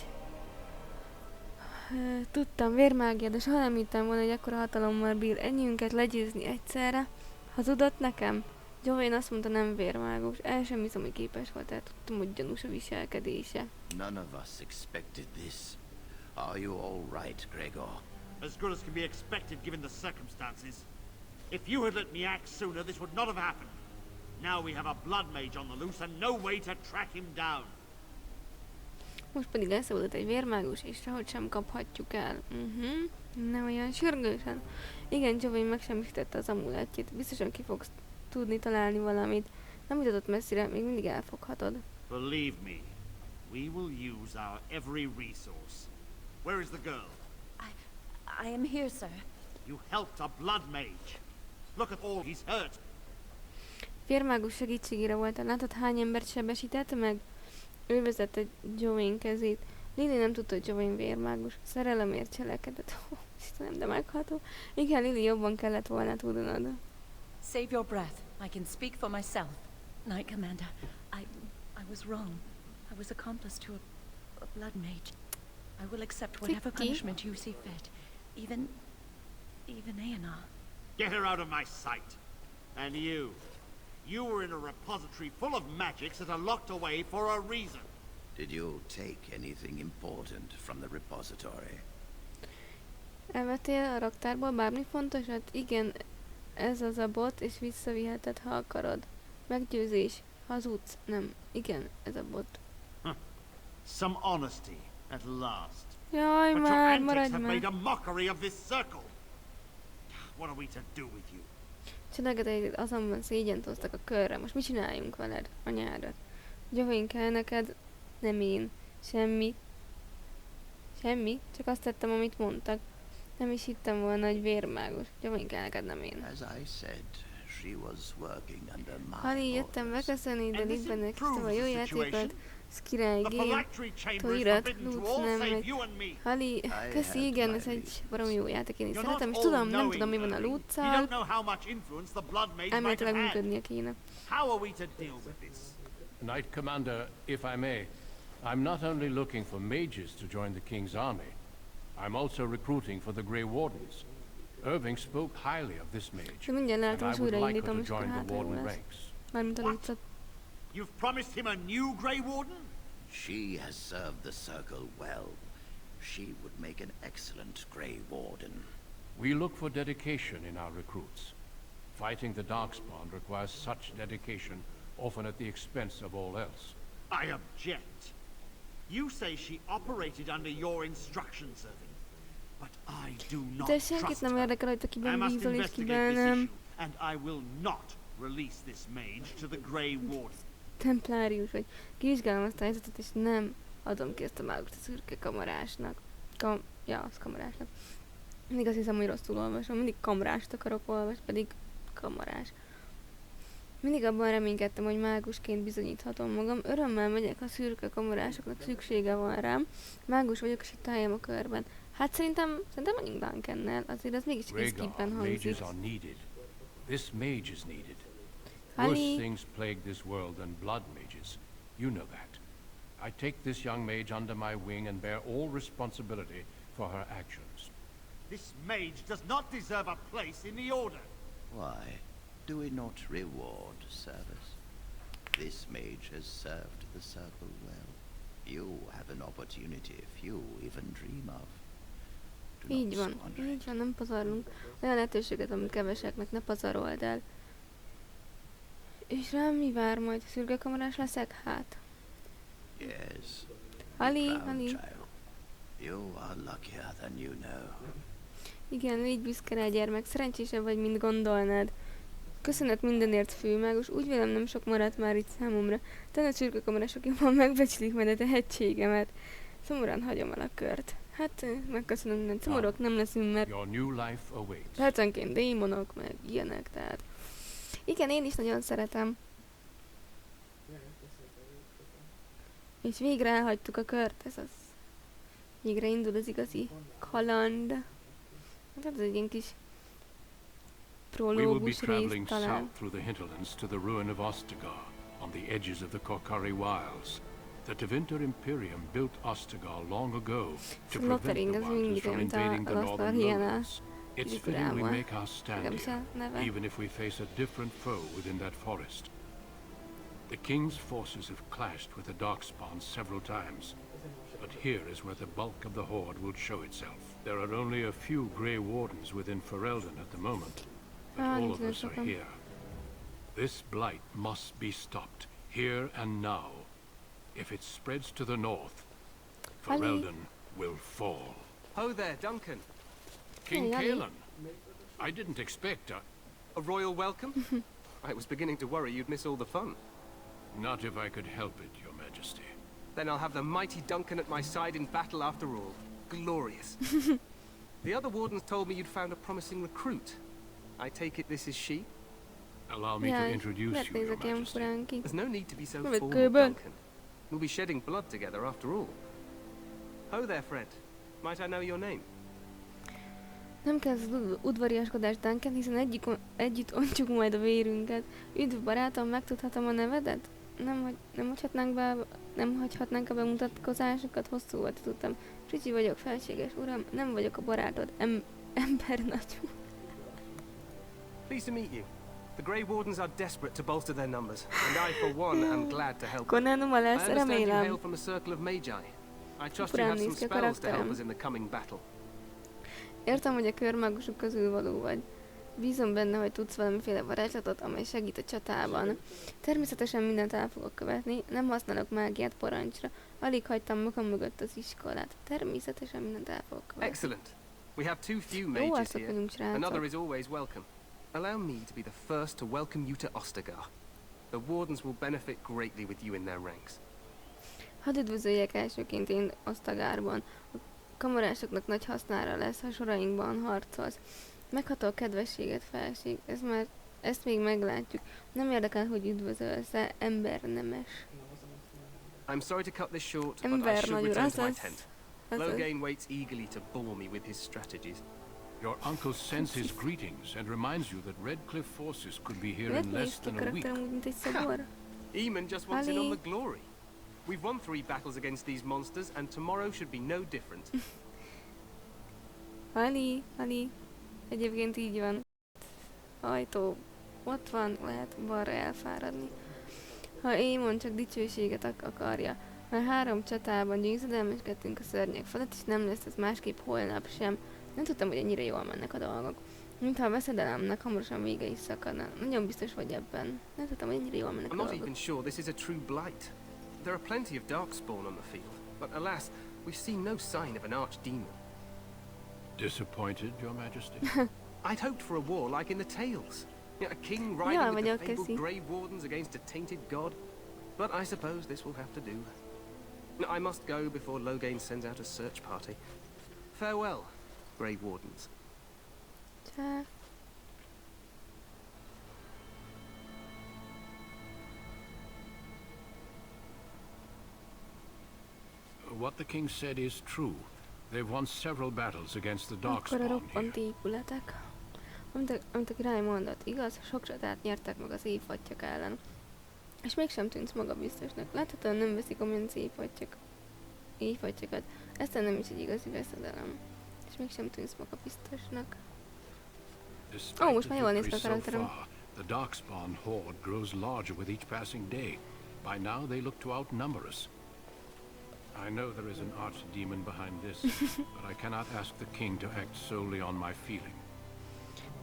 Tudtam, vérmágia, de soha nem hittem volna, hogy akkora hatalommal bír ennyiünket legyőzni egyszerre. Hazudott nekem? Jovain azt mondta, nem vérmágus. El sem hiszem, hogy képes volt, tehát tudtam, hogy gyanús a viselkedése. None of us expected this. Are you all right, Gregor? As good as can be expected given the circumstances. If you had let me act sooner, this would not have happened. Now we have a blood mage on the loose and no way to track him down. Most pedig elszabadult egy vérmágus, és sehogy sem kaphatjuk el. Nem olyan sürgősen. Igen, Jovain megsemmisítette az amulettjét. Biztosan ki fogsz tudni találni valamit. Nem jutott messzire, még mindig elfoghatod. Believe me, we will use our every resource. Where is the girl? I am here, sir. You helped a blood mage. Look at all he's hurt. Vérmágus segítségére voltál. Látod, hány embert sebesített meg? Ő vezette Jovain kezét. Lily nem tudta, hogy Jovain vérmágus. Szerelemért cselekedett. Istenem, de megható. Igen, Lily jobban kellett volna tudnod. Save your breath. I can speak for myself. Knight Commander, I was wrong. I was accomplice to a blood mage. I will accept whatever Tiki. punishment you see fit. Even Aenar. Get her out of my sight. And you. You were in a repository full of magics that are locked away for a reason. Did you take anything important from the repository? Elvettél a raktárból bármi fontosat? Igen, ez az a bot, és visszaviheted, ha akarod. Meggyőzés. Hazudsz. Nem. Igen, ez a bot. Some honesty, at last. Jaj, But your már, antics maradj have már. made a mockery of this circle. What are we to do with you? Csodálgataidat azonban szégyent hoztak a körre. Most mit csináljunk veled, anyádat? Jovain kell neked, nem én. Semmi. Semmi, csak azt tettem, amit mondtak. Nem is hittem volna, hogy vérmágus. Jovain kell neked, nem én. As I said, she was working under my Hali, jöttem orders. beköszönni, de And this Linkben improves elkezdtem a jó the játékot. situation. Ez király The game. phylactery chamber is Felirat, forbidden to Lutz all nem save megy. you and me. Hali, köszi, had igen, my ez egy reasons. baromi jó játék, én is You're szeretem, not és tudom, nem all-knowing, tudom, mi van a Irving. You Lutzal. don't know how much influence the blood mage might Elméletileg have had. működnie kéne. How are we to deal with this? Knight Commander, if I may, I'm not only looking for mages to join the King's army, I'm also recruiting for the Grey Wardens. Irving spoke highly of this mage, De mindjárt and látom, I és would like her újraindítom, to és akkor join the hát jó Warden lesz. ranks. Mármint a What? Lutzot. You've promised him a new Grey Warden? She has served the circle well. She would make an excellent Grey Warden. We look for dedication in our recruits. Fighting the Darkspawn requires such dedication, often at the expense of all else. I object. You say she operated under your instructions, Irving. But I do not De senkit trust nem her. érdekel, hogy te I kiben must bízol és investigate kiben this nem. issue, and I will not release this mage to the Grey Warden. Templárius vagy. Kivizsgálom azt a helyzetet, és nem adom ki ezt a mágust a szürke kamarásnak. Az kamarásnak. Mindig azt hiszem, hogy rosszul olvasom. Mindig kamrást akarok olvasni, pedig kamarás. Mindig abban reménykedtem, hogy mágusként bizonyíthatom magam. Örömmel megyek, ha szürke kamarásoknak szüksége van rám. Mágus vagyok, és itt álljam a körben. Hát szerintem menjünk Duncannel. Azért az mégis Rhaegar, skipben hangzik. mages are needed. This mage is needed. Honey. Worse things plague this world than blood mages. You know that. I take this young mage under my wing and bear all responsibility for her actions. This mage does not deserve a place in the Order. Why? Do we not reward service? This mage has served the circle well. You have an opportunity few even dream of. Így van, nem pazarlunk. Olyan lehetőséget, amit keveseknek, ne pazarold el. És rám mi vár majd? Szürke kamarás leszek? Hát. Yes. Ali. You are luckier than you know. Igen, légy büszke rá, gyermek. Szerencsésebb vagy, mint gondolnád. Köszönet mindenért, főmágos. Úgy vélem, nem sok maradt már itt számomra. Talán a Szürke Kamarások jobban megbecslik majd a tehetségemet. Szomorúan hagyom el a kört. Hát, megköszönöm mindent. Szomorúak nem leszünk, mert percenként démonok, meg ilyenek, tehát. Igen, én is nagyon szeretem. És végre elhagytuk a kört, ez az. Végre indul az igazi kaland. Hát ez egy ilyen kis prológus rész talán. Through the hinterlands to the ruin of Ostagar, on the edges of the Korkari Wilds. The Tevinter Imperium built Ostagar long ago to prevent the Wilders from invading the northern lowlands. It's fitting we make our stand here, even if we face a different foe within that forest. The King's forces have clashed with the Darkspawn several times, but here is where the bulk of the horde will show itself. There are only a few Grey Wardens within Ferelden at the moment, but all of us are here. This blight must be stopped, here and now. If it spreads to the north, Ferelden will fall. Ho there, Duncan. King Kaelan. I didn't expect a royal welcome? I was beginning to worry you'd miss all the fun. Not if I could help it, Your Majesty. Then I'll have the mighty Duncan at my side in battle after all. Glorious. The other wardens told me you'd found a promising recruit. I take it this is she? Allow me to introduce you, Your Majesty. There's no need to be so formal, Duncan. We'll be shedding blood together after all. Ho there, friend. Might I know your name? Nem kell az udvariaskodás, Duncan, hiszen együtt ontjuk majd a vérünket. Üdv, barátom, megtudhatom a nevedet? Nem hagyhatnánk a bemutatkozásokat? Hosszú volt, tudtam. Fridzsy vagyok, felséges uram, nem vagyok a barátod. Ember nagy. Pleased to meet you. The Grey Wardens are desperate to bolster their numbers, and I, for one, am glad to help them. I understand you hail from a circle of magi. I trust you have some spells to help us in the coming battle. Értem, hogy a körmágusok közül való vagy. Bízom benne, hogy tudsz valamiféle varázslatot, amely segít a csatában. Természetesen mindent el fogok követni, nem használok mágiát parancsra. Alig hagytam magam mögött az iskolát. Természetesen mindent el fogok követni. Excellent. We have too few mages here. Another is always welcome. Allow me to be the first to welcome you to Ostagar. The Wardens will benefit greatly with you in their ranks. Hadd üdvözöljek elsőként én Ostagárban. A kamarásoknak nagy hasznára lesz, ha sorainkban harcolsz. Meghatol kedvességet, felség, ezt még meglátjuk. Nem érdekel, hogy üdvözölsz-e, embernemes. I'm sorry to cut this short, but I should return to my tent. Loghain waits eagerly to bore me with his strategies. Your uncle sends his greetings and reminds you that Redcliffe forces could be here in less than a week. Eamon just wants in on the glory. We've won 3 battles against these monsters, and tomorrow should be no different. Ali. Egyébként így van. Ajtó. Ott van, lehet balra elfáradni. Ha Eamon csak dicsőséget akarja. Már 3 csatában győzedelmeskedtünk a szörnyek felett, és nem lesz ez másképp holnap sem. Nem tudtam, hogy ennyire jól mennek a dolgok. Mintha a veszedelemnek hamarosan vége is szakadna. Nagyon biztos vagy ebben. Nem tudtam, hogy ennyire jól mennek a dolgok. I'm not even sure this is a true blight. There are plenty of darkspawn on the field, but alas, we've seen no sign of an archdemon. Disappointed, Your Majesty? I'd hoped for a war like in the tales. A king riding with the fabled Grey Wardens against a tainted god. But I suppose this will have to do. I must go before Loghain sends out a search party. Farewell, Grey Wardens. Ciao. What the king said is true. They've won several battles against the Darkspawn here. Amit a király mondott, igaz? Sok csatát nyertek meg az évhatyak ellen. És mégsem tűnsz magabiztosnak. Láthatóan nem veszik komolyan az évhatyakat. Ezzel nem is egy igazi veszedelem. És mégsem tűnsz magabiztosnak. Most már jól néz ki a karakterem. The Darkspawn horde grows larger with each passing day. By now they look to outnumber us. I know there is an archdemon behind this, but I cannot ask the king to act solely on my feeling.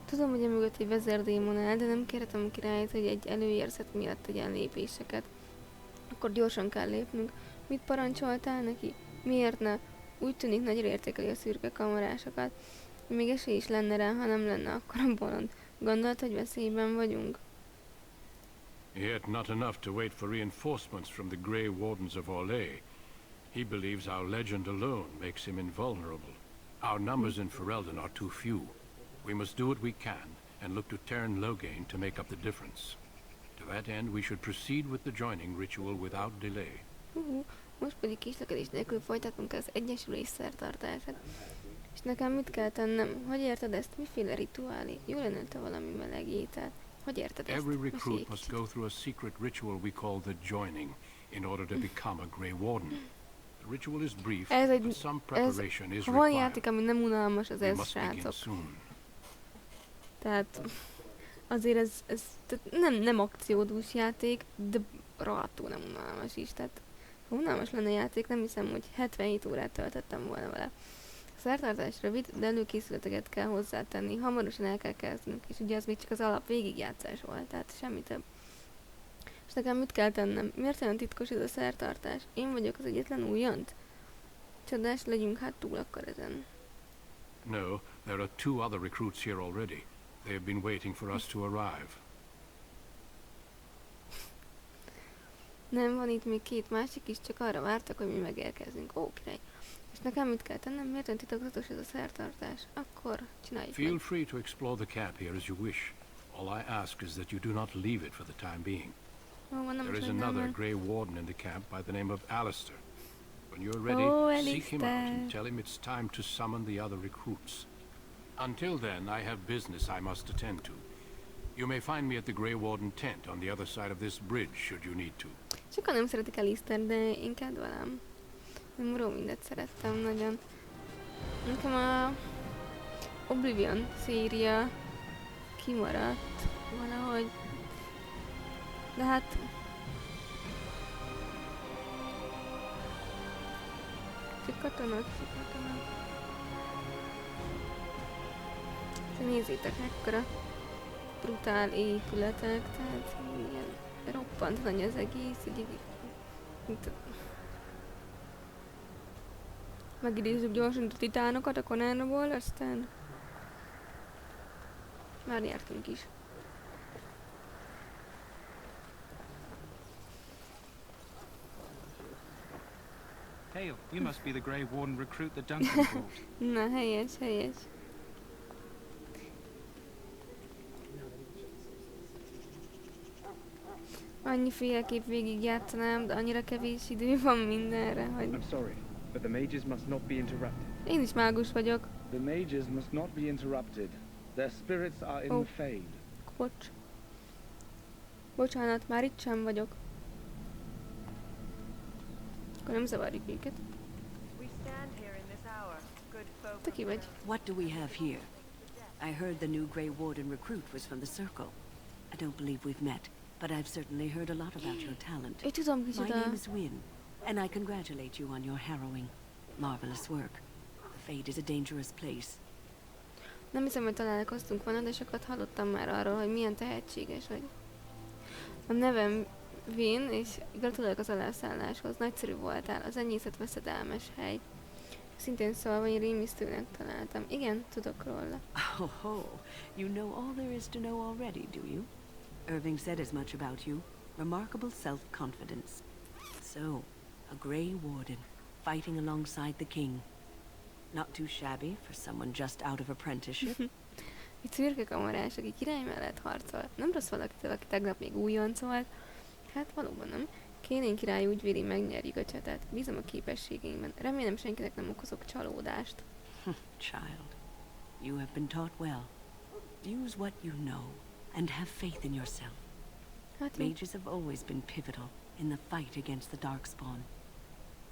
Tudom, hogy emögött egy vezérdémon áll, de nem kérhetem a királyt, hogy egy előérzet miatt tegyen lépéseket. Akkor gyorsan kell lépnünk. Mit parancsoltál neki? Miért ne? Úgy tűnik, nagyra értékeli a szürke kamarásokat. Még esély is lenne rá, ha nem lenne akkora bolond. Gondolt, hogy veszélyben vagyunk? Yet not enough to wait for reinforcements from the Grey Wardens of Orlais. He believes our legend alone makes him invulnerable. Our numbers in Ferelden are too few. We must do what we can, and look to Terran Loghain to make up the difference. To that end, we should proceed with the joining ritual without delay. Most pedig késlekedés nélkül folytatunk az egyesülés szertartását. És nekem mit kell tennem? Hogy érted ezt? Miféle rituálé? Jó lenne te valami meleg ételt. Hogy érted ezt? Every recruit must go through a secret ritual we call the joining, in order to become a Grey Warden. The ritual is brief, but some preparation is required. Van required. játék, ami nem unalmas, az ez, srácok. Tehát azért ez nem akciódús játék, de rohadtul nem unalmas is. Tehát ha unalmas lenne játék, nem hiszem, hogy 77 órát töltöttem volna vele. A szertartás rövid, de előkészületeket kell hozzátenni, hamarosan el kell kezdenünk, és ugye az még csak az alap végigjátszás volt, tehát semmi több. És nekem mit kell tennem? Miért olyan titkos ez a szertartás? Én vagyok az egyetlen újont? Csodás, legyünk hát túl akkor ezen. No, there are 2 other recruits here already. They have been waiting for us to arrive. Nem, van itt még 2 másik is, csak arra vártak, hogy mi megérkezzünk. Ó, király. És nekem mit kell tennem? Miért olyan titokzatos ez a szertartás? Akkor csináljuk Feel meg. free to explore the camp here as you wish. All I ask is that you do not leave it for the time being. There is another Grey Warden in the camp by the name of Alistair. When you're ready, seek him out and tell him it's time to summon the other recruits. Until then, I have business I must attend to. You may find me at the Grey Warden tent on the other side of this bridge, should you need to. Sokan nem szeretik Alistair, de én kedvelem. Nem mindet szerettem nagyon. Nekem a Oblivion széria kimaradt valahogy. De hát... Sikatonak. Nézzétek, ekkora brutál épületek, tehát ilyen roppant nagy az egész, így megidézzük gyorsan a titánokat a Conanból, aztán már jártunk is. Hail, you must be the Grey Warden recruit that Duncan brought. Na, helyes. Annyiféleképp végigjátszanám, de annyira kevés idő van mindenre, hogy... I'm sorry, but the mages must not be interrupted. Én is mágus vagyok. The mages must not be interrupted. Their spirits are in the fade. Bocsánat, már itt sem vagyok. Akkor nem zavarjuk őket. Te ki vagy? What do we have here? I heard the new Grey Warden recruit was from the Circle. I don't believe we've met, but I've certainly heard a lot about your talent. My name is Wynne, and I congratulate you on your harrowing, marvelous work. The Fade is a dangerous place. Nem hiszem, hogy találkoztunk volna, de sokat hallottam már arról, hogy milyen tehetséges vagy. A nevem Wynne, és gratulálok az alászálláshoz. Nagyszerű voltál, az enyészet veszedelmes hely. Szintén szólva, én rémisztőnek találtam. Igen, tudok róla. Oh, you know all there is to know already, do you? Irving said as much about you. Remarkable self-confidence. So, a Grey Warden, fighting alongside the king. Not too shabby for someone just out of apprenticeship. Egy Szürke Kamarások, aki király mellett harcol. Nem rossz valakitől, aki tegnap még újonc volt. Hát valóban nem. Kénén király úgy véli, megnyerjük a csatát. Bízom a képességeimben. Remélem senkinek nem okozok csalódást. Child, you have been taught well. Use what you know and have faith in yourself. Mages have always been pivotal in the fight against the Darkspawn.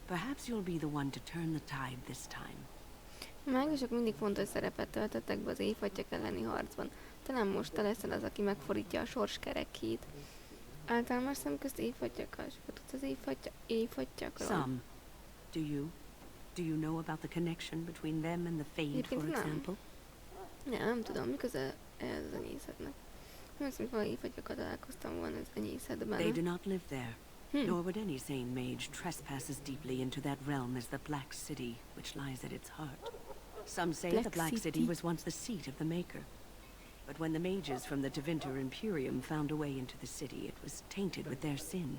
Perhaps you'll be the one to turn the tide this time. A mágusok mindig fontos szerepet töltöttek be az éjfatyak elleni harcban. Talán most te leszel az, aki megfordítja a sors kerekét. Általános szemközt éjfatyakkal, sokat tudsz az éjfatyakról. Some. Do you? Do you know about the connection between them and the Fade, for example? Nem tudom, mi köze ez az enyészetnek. Nem hiszem, hogy valami fagyokkal találkoztam volna az enyészetben. They do not live there. Nor would any sane mage trespass as deeply into that realm as the Black City, which lies at its heart. Some say the Black City was once the seat of the Maker. But when the mages from the Tevinter Imperium found a way into the city, it was tainted with their sin.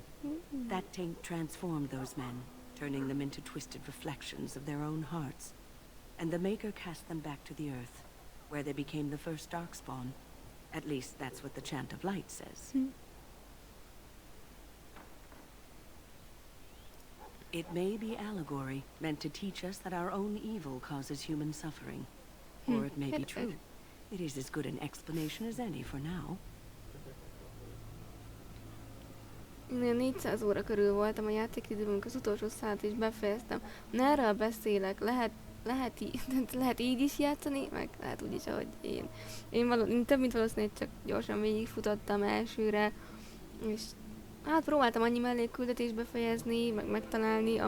That taint transformed those men, turning them into twisted reflections of their own hearts. And the Maker cast them back to the earth, where they became the first Darkspawn. At least that's what the Chant of Light says. It may be allegory, meant to teach us that our own evil causes human suffering. Or it may be true. It is as good an explanation as any for now. Én 400 óra körül voltam a játékidőmön, az utolsó szállat is befejeztem. Erről beszélek, lehet így is játszani, meg lehet úgy is, ahogy én. Én több mint valószínűleg csak gyorsan végigfutottam elsőre, és hát próbáltam annyi mellékküldetést befejezni, meg megtalálni,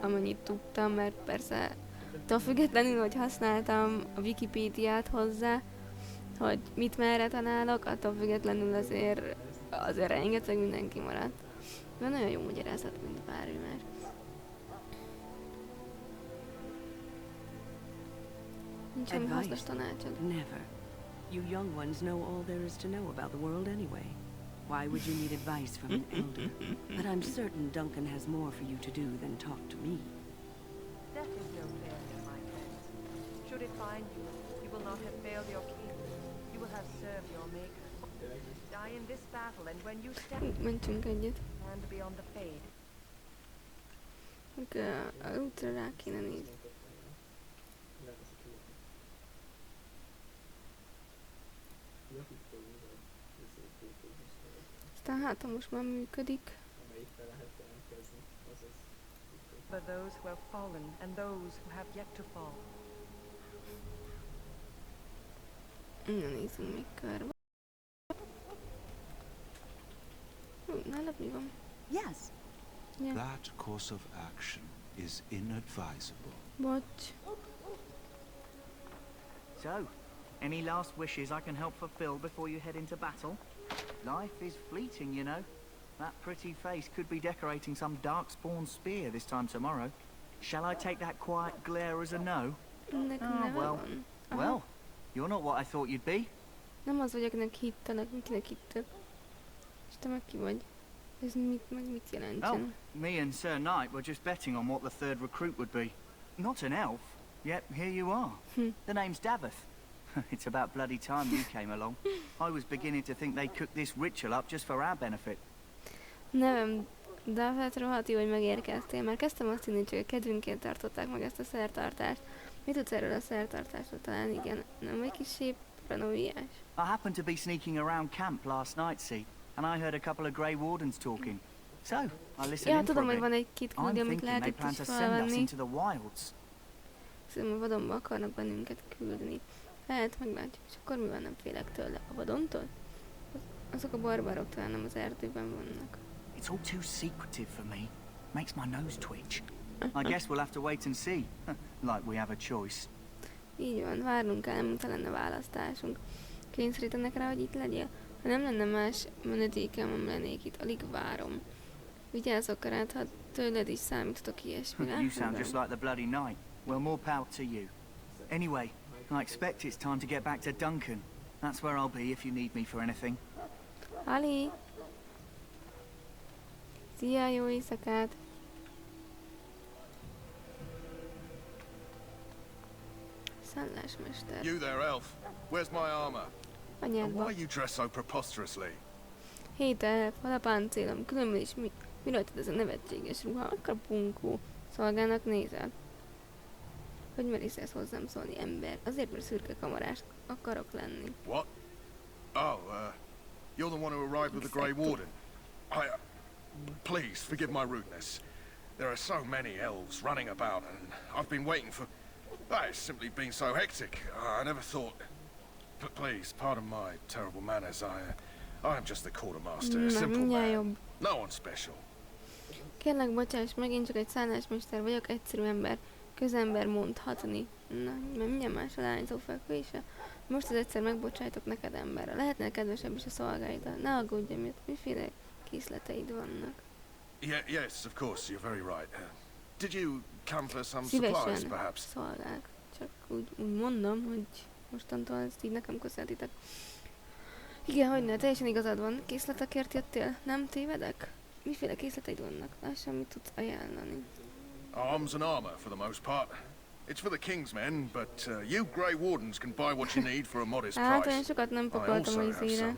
amennyit tudtam, mert persze attól függetlenül, hogy használtam a Wikipédiát hozzá, hogy mit merre tanálok, attól függetlenül azért rengeteg mindenki maradt. De nagyon jó magyarázat, mint bármi már. Nincs semmi hasznos tanácsod. Never. You young ones know all there is to know about the world anyway. Why would you need advice from an elder? But I'm certain Duncan has more for you to do than talk to me. Death is no failure, my friends. Should it find you, you will not have failed your king. You will have served your maker. Die in this battle, and when you step Mentünk egyet. and beyond the Fade. A útra rá kéne nézni. Aztán hát, ha most már működik. For those who have fallen and those who have yet to fall. Na nézzünk még körbe. Nálad mi van? Yes. Yeah. That course of action is inadvisable. Bocs. So, any last wishes I can help fulfill before you head into battle? Life is fleeting, you know. That pretty face could be decorating some darkspawn spear this time tomorrow. Shall I take that quiet glare as a no? Well, you're not what I thought you'd be. Nem az vagy, akinek hittenek, kinek hittek. És te meg ki vagy? Ez mit jelentsen? Oh, me and Sir Knight were just betting on what the third recruit would be. Not an elf, yet here you are. The name's Daveth. It's about bloody time you came along. I was beginning to think they cooked this ritual up just for our benefit. Nevem Daveth, rohadt jó, hogy megérkeztél. Már kezdtem azt hinni, csak a kedvünkért tartották meg ezt a szertartást. Mit tudsz erről a szertartásról talán? Igen, nem vagy kissé paranoiás? I happened to be sneaking around camp last night, see, and I heard a couple of Grey Wardens talking. So, I listened in for a bit. Van egy kit küldi, I'm amit thinking lehet they itt plan is to send us into felvenni. the wilds. Szerintem a vadonba akarnak bennünket küldeni. Lehet, meglátjuk, és akkor mi van, nem félek tőle? A vadontól? Azok a barbarok talán nem az erdőben vannak. It's all too secretive for me. Makes my nose twitch. I guess we'll have to wait and see. Like we have a choice. Így van, várnunk kell, nem lenne választásunk. Kényszerítenek rá, hogy itt legyél? Ha nem lenne más menedékem, nem lennék itt, alig várom. Vigyázzok rád, ha tőled is számíthatok ilyesmire. You sound just like the bloody knight. Well, more power to you. Anyway, I expect it's time to get back to Duncan. That's where I'll be if you need me for anything. Ali! Szia, jó éjszakát! Szállásmester. You there, elf. Where's my armor? And why Anyádba. are you dressed so preposterously? Hét elf, hol a páncélom? Különben is mi rajtad ez a nevetséges ruha? Akkora bunkó. Szolgának nézel? Hogy merész ezt hozzám szólni, ember? Azért, mert szürke kamarás akarok lenni. What? Oh, you're the one who arrived with the Grey Warden. Please, forgive my rudeness. There are so many elves running about, and I've been waiting for... It's simply been so hectic. I never thought... But please, pardon my terrible manners. I am just the quartermaster, a simple man. No one special. Kérlek, bocsáss meg, én csak egy szállásmester vagyok, egyszerű ember, közember mondhatni. Na, mindjárt más a lányzó fekvése. Most az egyszer megbocsájtok neked emberre. Lehetne kedvesebb is a szolgáiddal. Ne aggódj emiatt, miféle készleteid vannak. Yes, of course, you're very right. Did you come for some supplies, perhaps? Szolgák. Csak úgy mondom, hogy mostantól ezt így nekem köszöntitek. Igen, hogyne, teljesen igazad van. Készletekért jöttél? Nem tévedek? Miféle készleteid vannak? Lássam, mit tudsz ajánlani. Arms and armor, for the most part. It's for the king's men, but you Grey Wardens can buy what you need for a modest price. Hát, olyan sokat nem pakoltam a izére.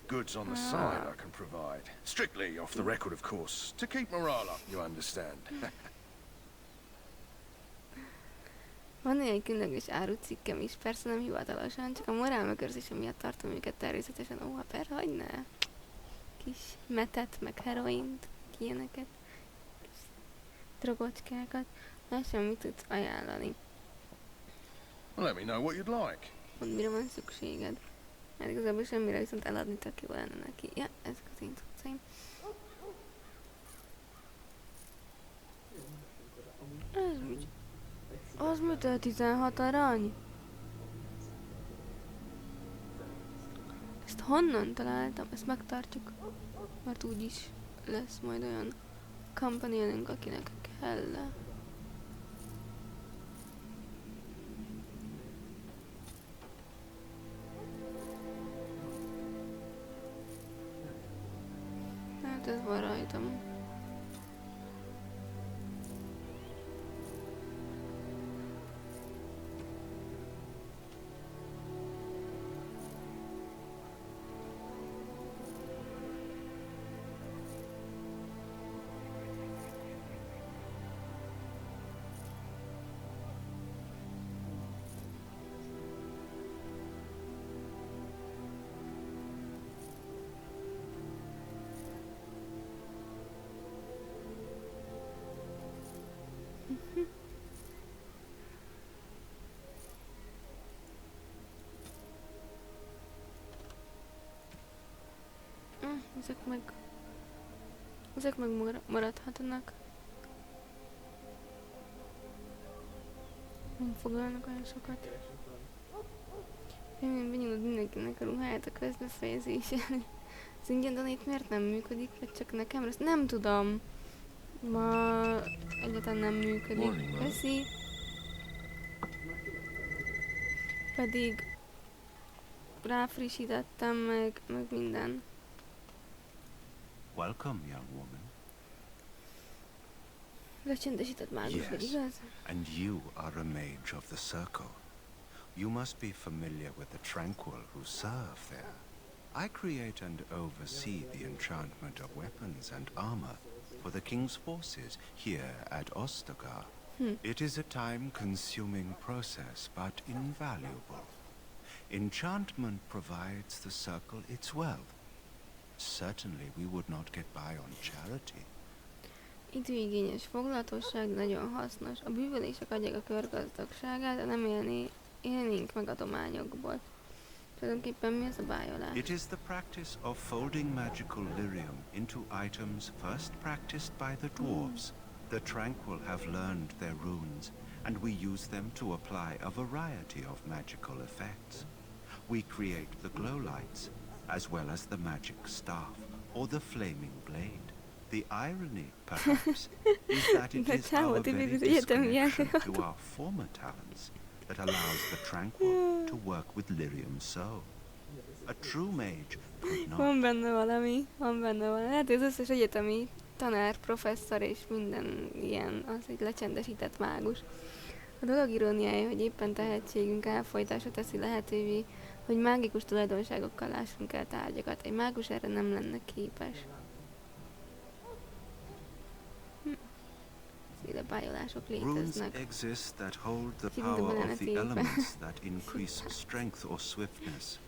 Goods on the side I can provide. Strictly off the record, of course. To keep morale up, you understand. Van egy különleges árucikkem is, persze nem hivatalosan, csak a morál megőrzése miatt tartom őket természetesen. Ó, ha persze, hagyne. Kis metet, meg heroint, ilyeneket. Kis drogocskákat. Lássam, mit tudsz ajánlani. Let me know what you'd like. Mondd, mire van szükséged. Hát igazából semmire, viszont eladni tök jó lenne neki. Ja, ezek az én cuccaim. Ez úgy. Az mitől 16 arany? Ezt honnan találtam? Ezt megtartjuk. Mert úgyis lesz majd olyan company-önünk, akinek kell. Hát ez van rajtam. Ezek meg maradhatnak. Nem foglalnak olyan sokat. Én benyúlod mindenkinek a ruháját a közbefejezésen. Az ingyen donate miért nem működik, vagy csak nekem lesz? Nem tudom. Ma egyáltalán nem működik. Köszi. Pedig ráfrissítettem meg minden. Welcome, young woman. Lecsendesített mágus, vagy igaz? And you are a mage of the circle. You must be familiar with the tranquil who serve there. I create and oversee the enchantment of weapons and armor for the king's forces here at Ostagar. It is a time-consuming process, but invaluable. Enchantment provides the circle its wealth. Certainly we would not get by on charity. Időigényes foglalatosság, nagyon hasznos. A bűvölések adják a körgazdagságát, de nem élnénk meg adományokból. Tulajdonképpen mi az a bájolás? It is the practice of folding magical lyrium into items first practiced by the dwarves. The tranquil have learned their runes, and we use them to apply a variety of magical effects. We create the glow lights, as well as the magic staff, or the flaming blade. The irony, perhaps, is that it is our very disconnection to our former talents that allows the tranquil to work with lyrium so. A true mage could not. Van benne valami. Hát az összes egyetemi tanár, professzor és minden ilyen, az egy lecsendesített mágus. A dolog iróniája, hogy éppen tehetségünk elfolytása teszi lehetővé, hogy mágikus tulajdonságokkal lássunk el tárgyakat. Egy mágus erre nem lenne képes. Runes exist that hold the power of the elements that increase strength or swiftness.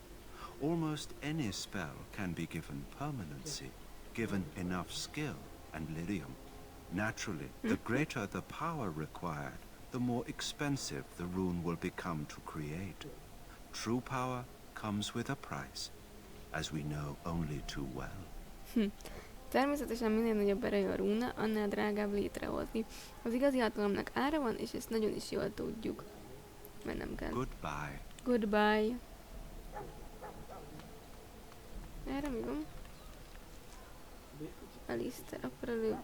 Almost any spell can be given permanency, given enough skill and lyrium. Naturally, the greater the power required, the more expensive the rune will become to create. True power comes with a price, as we know only too well. Természetesen minél nagyobb erejű a rúna, annál drágább létrehozni. Az igazi hatalomnak ára van, és ezt nagyon is jól tudjuk. Mennem kell. Goodbye. Goodbye. Erre mi van? Alistair, akkor előbb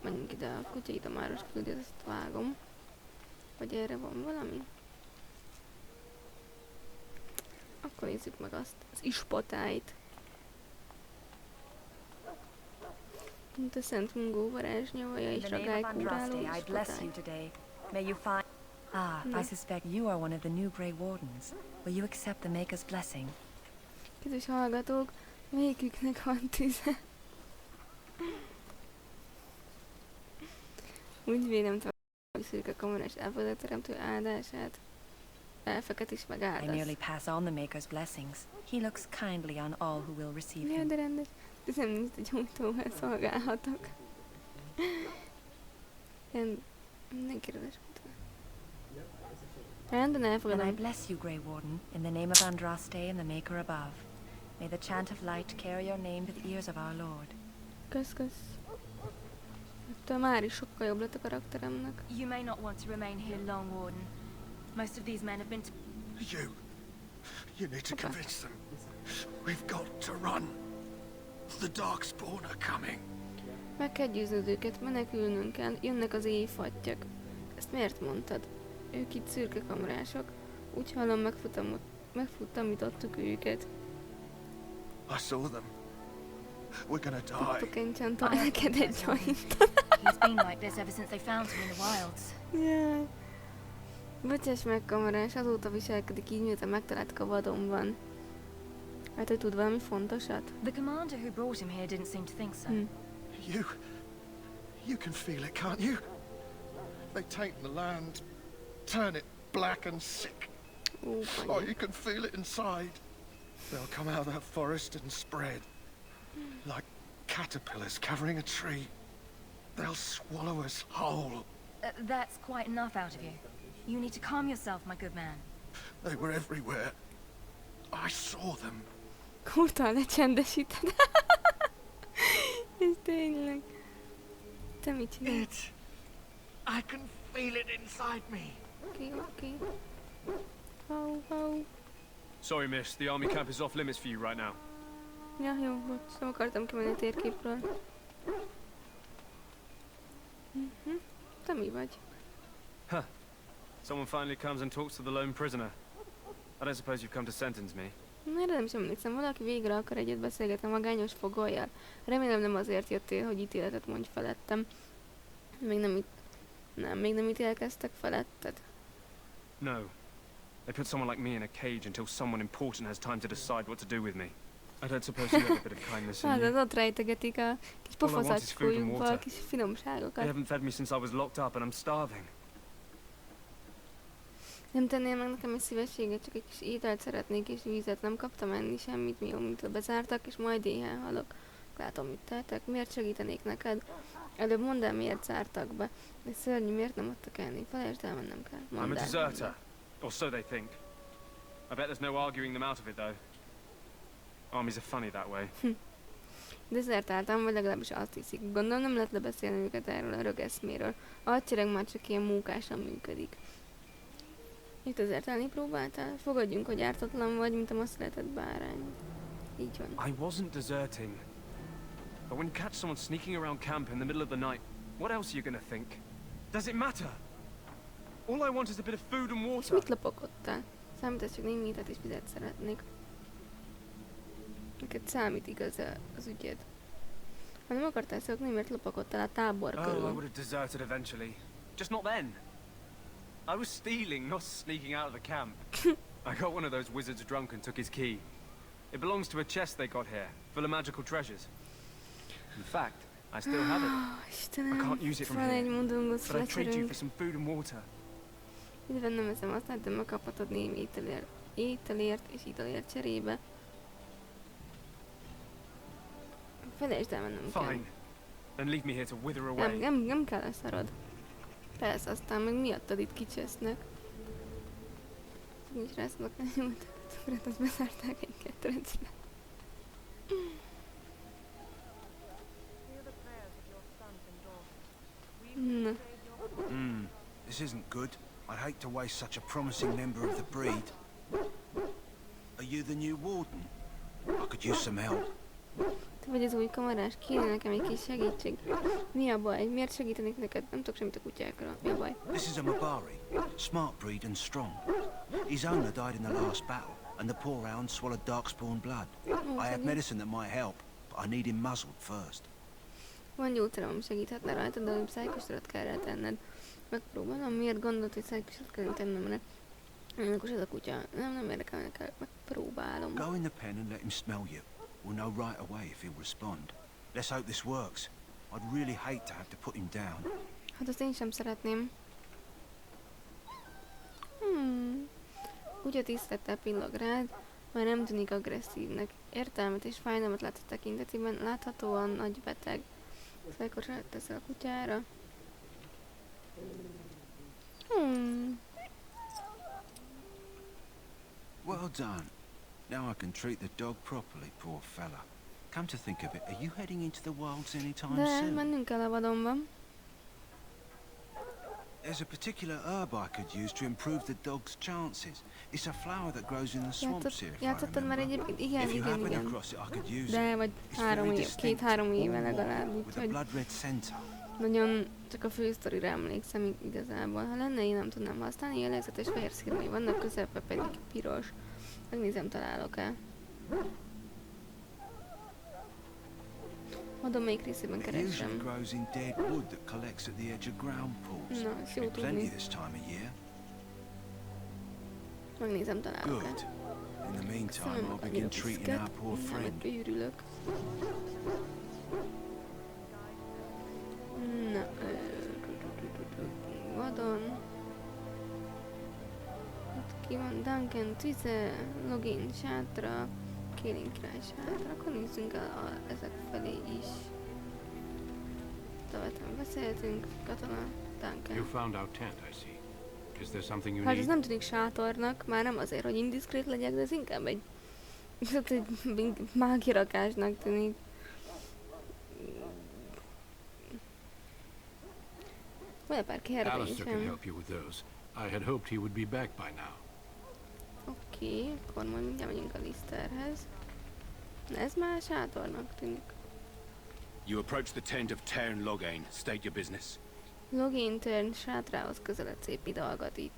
menjünk ide, a kutyait a máros küldi, ezt vágom. Vagy erre van valami? Akkor nézzük meg azt, az ispotáit. Mint a Szent Mungó varázsnyavaja és ragály-kúráló ispotály. I suspect you are one of the new Grey Wardens. Will you accept the Maker's blessing? Kedves hallgatók, melyiküknek van tüze? Úgy vélem, hogy Szürke Kamarás elfogadott teremtő áldását. Elfeket is megáldasz. I merely pass on the Maker's blessings. He looks kindly on all who will receive him. Ja, de rendes. Nem nincs egy gyújtóval szolgálhatok. Mindenkire lesmutatom. Rendben, elfogadom. And I bless you, Grey Warden, in the name of Andraste and the Maker above. May the chant of light carry your name to the ears of our Lord. Kösz. Ettől már is sokkal jobb lett a karakteremnek. You may not want to remain here long, Warden. Most of these men have been... You need to convince them. We've got to run. The Darkspawn are coming. Meg kell győznöd őket, menekülnünk kell, jönnek az éjfattyak. Ezt miért mondtad? Ők itt Szürke Kamarások. Úgy hallom, megfutamítottuk őket. I saw them. We're gonna die. Tudtok én csantol neked egy joint. He's been like this ever since they found him in the wilds. Jaj. Bocsáss meg, Kamarás, azóta viselkedik így, miután megtaláltuk a vadonban. Hát, hogy tud valami fontosat? The commander who brought him here didn't seem to think so. You can feel it, can't you? They taint the land, turn it black and sick. Oh, you can feel it inside. They'll come out of that forest and spread. Like caterpillars covering a tree. They'll swallow us whole. That's quite enough out of you. You need to calm yourself, my good man. They were everywhere. I saw them. Kurta, lecsendesíted. És tényleg. Te mit csinálsz? I can feel it inside me. Okay. Oh. Sorry, miss. The army camp is off limits for you right now. Ja, jó, bocs. Nem akartam kimenni a térképről. Te mi vagy? Huh. Someone finally comes and talks to the lone prisoner. I don't suppose you've come to sentence me. Erre nem is emlékszem, valaki végre akar egyet beszélgetni a magányos fogollyal. Remélem nem azért jöttél, hogy ítéletet mondj felettem. Még nem ítélkeztek feletted. No. They put someone like me in a cage until someone important has time to decide what to do with me. I don't suppose you have a bit of kindness in you. Hát, ott rejtegetik a kis pofaszacskójukba a kis finomságokat. They haven't fed me since I was locked up and I'm starving. Nem tennél meg nekem egy szívességet, csak egy kis ételt szeretnék és vízet. Nem kaptam enni semmit, mióta bezártak, és majd éhen halok. Látom, mit tettek. Miért segítenék neked? Előbb mondd el, miért zártak be. De szörnyű, miért nem adtak enni? Felejtsd el, mennem kell. I'm a deserter. Or so they think. I bet there's no arguing them out of it, though. Armies are funny that way. Dezertáltam, vagy legalábbis azt hiszik. Gondolom nem lehet lebeszélni őket erről a rögeszméről. A hadsereg már csak ilyen mókásan működik. Itt dezertálni próbáltál? Fogadjunk, hogy ártatlan vagy, mint a ma született bárány. Így van. I wasn't deserting. But when you catch someone sneaking around camp in the middle of the night, what else are you gonna think? Does it matter? All I want is a bit of food and water. És mit lopakodtál? Számítás, csak némi ételt és vizet szeretnék. Neked számít igaz az ügyed. Ha nem akartál szokni, miért lopakodtál a tábor körül? Oh, I would have deserted eventually. Just not then. I was stealing, not sneaking out of the camp. I got one of those wizards drunk and took his key. It belongs to a chest they got here, full of magical treasures. In fact, I still have it. I can't use it from here, but I trade you for some food and water. Időben nem eszem azt, de megkaphatod némi ételért és italért cserébe. Felejtsd el, mennem kell. Fine. Then leave me here to wither away. Nem kell leszarod. Persze, aztán meg miattad itt kicsesznek. Nincs rásznak elnyújt. Urat, azt beszárták egy ketrecbe. This isn't good. I'd hate to waste such a promising member of the breed. Are you the new warden? I could use some help. Te vagy az új kamarás, kéne nekem egy kis segítség. Mi a baj? Miért segítenék neked? Nem tudok semmit a kutyákra. Mi a baj? This is a Mabari, smart breed and strong. His owner died in the last battle, and the poor hound swallowed darkspawn blood. I have medicine that might help, but I need him muzzled first. Van gyógyszerem, ami segíthetne rajta, de hogy szájkosrat kell rá tenned. Megpróbálom, miért gondolt, hogy szájkosrat kell tennem, mert akkor ez a kutya. Nem érdekel, nekem megpróbálom. Go in the pen and let him smell you. We'll know right away if he'll respond. Let's hope this works. I'd really hate to have to put him down. Hát azt én sem szeretném. Kutya tisztelettel pillog rád, már nem tűnik agresszívnek. Értelmet és fájdalmat lát a tekintetében, láthatóan nagy beteg. Szájkosrat teszel a kutyára. Well done. Now I can treat the dog properly, poor fella. Come to think of it, are you heading into the wilds anytime De, soon? mennünk kell a vadonba. There's a particular herb I could use to improve the dog's chances. It's a flower that grows in the swamps here, if I Játszottad már remember. egyébként? Igen, If you igen, happen igen. across it, I could use De, it. vagy It's very distinct, 2-3 éve all legalább, white, with a úgyhogy blood red center. nagyon csak a fősztorira emlékszem igazából. Ha lenne, én nem tudnám használni, jellegzetes fehér szirmai vannak, közepbe pedig piros. Megnézem, találok-e. Adom, melyik részében It usually keresem. grows in dead wood that collects at the edge of ground pools. Na, ez jó Be plenty tudni. this time of year. Megnézem, találok-e. Good. In the meantime, I'll begin treating our poor friend. Őrülök. Na, vadon. Ott ki van Duncan tüze, login sátra, Kélin király sátra. Akkor nézzünk el ezek felé is. Taveten beszéltünk, katona, Duncan. You found our tent, I see. Is there something you Hát ez need? nem tűnik sátornak, már nem azért, hogy indiszkrét legyek, de ez inkább egy mágirakásnak tűnik. Van pár Alistair can kérdésem. help you with those. I had hoped he would be back by now. Oké, akkor majd mindjárt megyünk a Listerhez. Ez már sátornak tűnik. You approach the tent of Tern Loghain. State your business. Login turn sátrához közeledsz, épp idalgat itt.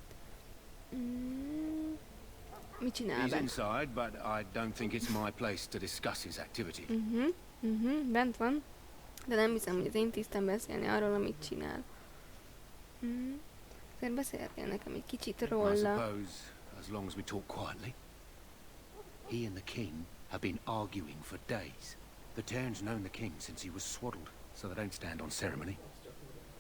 Mit csinál He's be? inside, but I don't think it's my place to discuss his activity. Bent van. De nem hiszem, hogy az én tisztem beszélni arról, amit csinál. Azért beszéltél nekem egy kicsit I róla. suppose, as long as we talk quietly. He and the king have been arguing for days. The Tern's known the king since he was swaddled, so they don't stand on ceremony.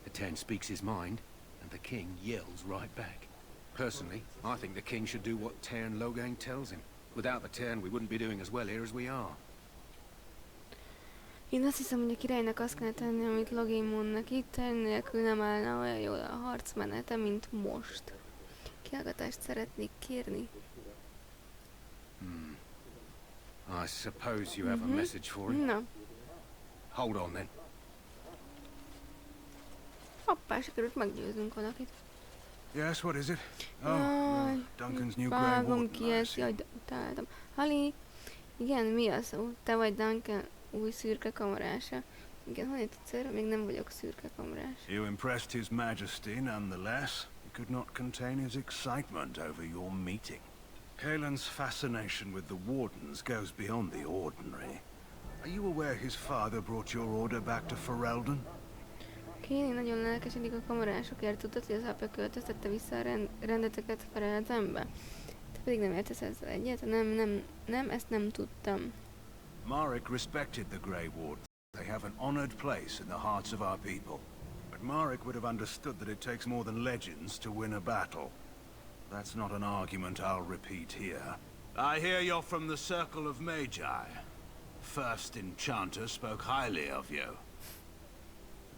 The Tern speaks his mind, and the king yells right back. Personally, I think the king should do what Tern Loghain tells him. Without the Tern, we wouldn't be doing as well here as we are. Én azt hiszem, hogy a királynak azt kell tenni, amit Loghain mond neki. Tern nélkül nem állna olyan jól a harc menete, mint most. Kihallgatást szeretnék kérni. I suppose you have a message for him? Na, Hold on then. hoppá, sikerült meggyőznünk valakit. Yes, what is it? Jaj, Duncan's new Grey vágom Warden. ki ezt, jaj, de utáltam. Hali, igen, mi a szó? Te vagy Duncan új szürke kamarása. Igen, honnét egyszer, még nem vagyok szürke kamarás. You impressed His Majesty nonetheless. He could not contain his excitement over your meeting. Kaelin's fascination with the Wardens goes beyond the ordinary. Are you aware his father brought your order back to Ferelden? Kéni nagyon lelkesedik a kamarásokért, tudod, hogy az apja költöztette vissza a rendeteket Fereldenbe? Te pedig nem értesz ezzel egyet? Nem, ezt nem tudtam. Marek respected the Grey Wardens. They have an honored place in the hearts of our people. But Marek would have understood that it takes more than legends to win a battle. That's not an argument I'll repeat here. I hear you're from the Circle of Magi. First Enchanter spoke highly of you.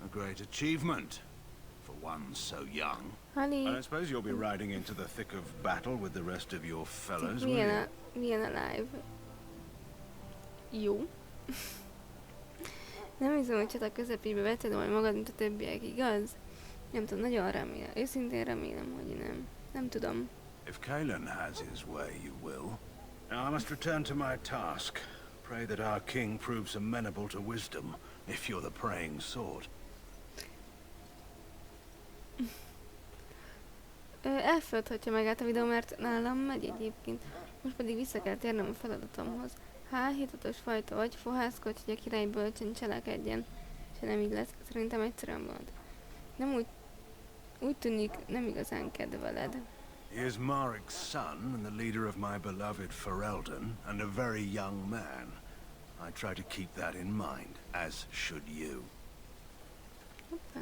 A great achievement for one so young. Honey. I suppose you'll be riding into the thick of battle with the rest of your fellows, will you? Milyen a live? Jó. Nem hiszem, hogy csata közepébe vetted majd magad, mint a többiek, igaz? Nem tudom, nagyon remélem. Őszintén remélem, hogy nem. Nem tudom. If Kalen has his way, you will. Now I must return to my task. Pray that our king proves amenable to wisdom, if you're the praying sort. Elföldhatja magát a videó, mert nálam megy egyébként. Most pedig vissza kell térnem a feladatomhoz. Hítatos fajta vagy, fohászkodj, hogy a király bölcsen cselekedjen. Se nem így lesz, szerintem egyszerűen van. Nem úgy tűnik, nem igazán kedveled. He is Marik's son and the leader of my beloved Ferelden, and a very young man. I try to keep that in mind, as should you. Hoppá.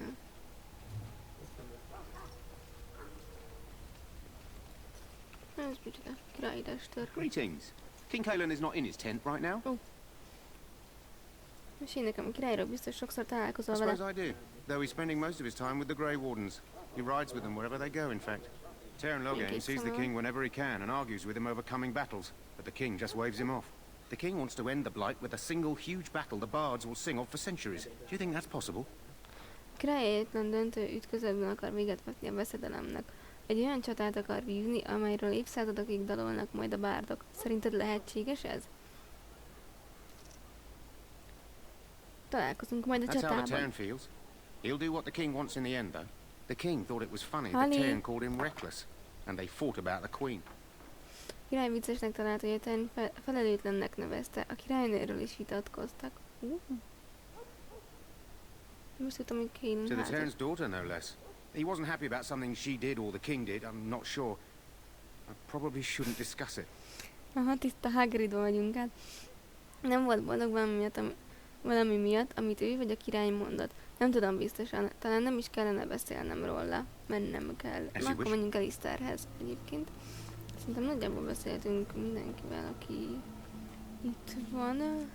Ez micsoda? Királyidestől. Greetings. King Kalen is not in his tent right now. És én nekem a királyról biztos sokszor találkozol I vele. suppose I do. Though he's spending most of his time with the Grey Wardens. He rides with them wherever they go, in fact. Logain sees the king whenever he can and argues with him over coming battles, but the king just waves him off. The king wants to end the Blight with a single huge battle the bards will sing of for centuries. Do you think that's possible? A király egyetlen döntő ütközetben akar véget vetni a veszedelemnek. Egy olyan csatát akar vívni, amelyről évszázadokig dalolnak majd a bárdok. Szerinted lehetséges ez? Találkozunk majd a csatában. That's how the Tern feels. He'll do what the king wants in the end, though. The king thought it was funny that Tern called him reckless, and they fought about the queen. A király viccesnek találta, hogy a Tern felelőtlennek nevezte. A királynőről is vitatkoztak. Most tudtam, hogy Kalen To the házas. Tern's daughter, no less. He wasn't happy about something she did or the king did. I'm not sure. I probably shouldn't discuss it. Aha, tiszta Hagridban vagyunk hát. Nem volt boldog valami miatt, amit ő vagy a király mondott. Nem tudom biztosan, talán nem is kellene beszélnem róla, mert nem kell. Na, akkor menjünk el Liszterhez egyébként. Szerintem nagyjából beszéltünk mindenkivel, aki itt van.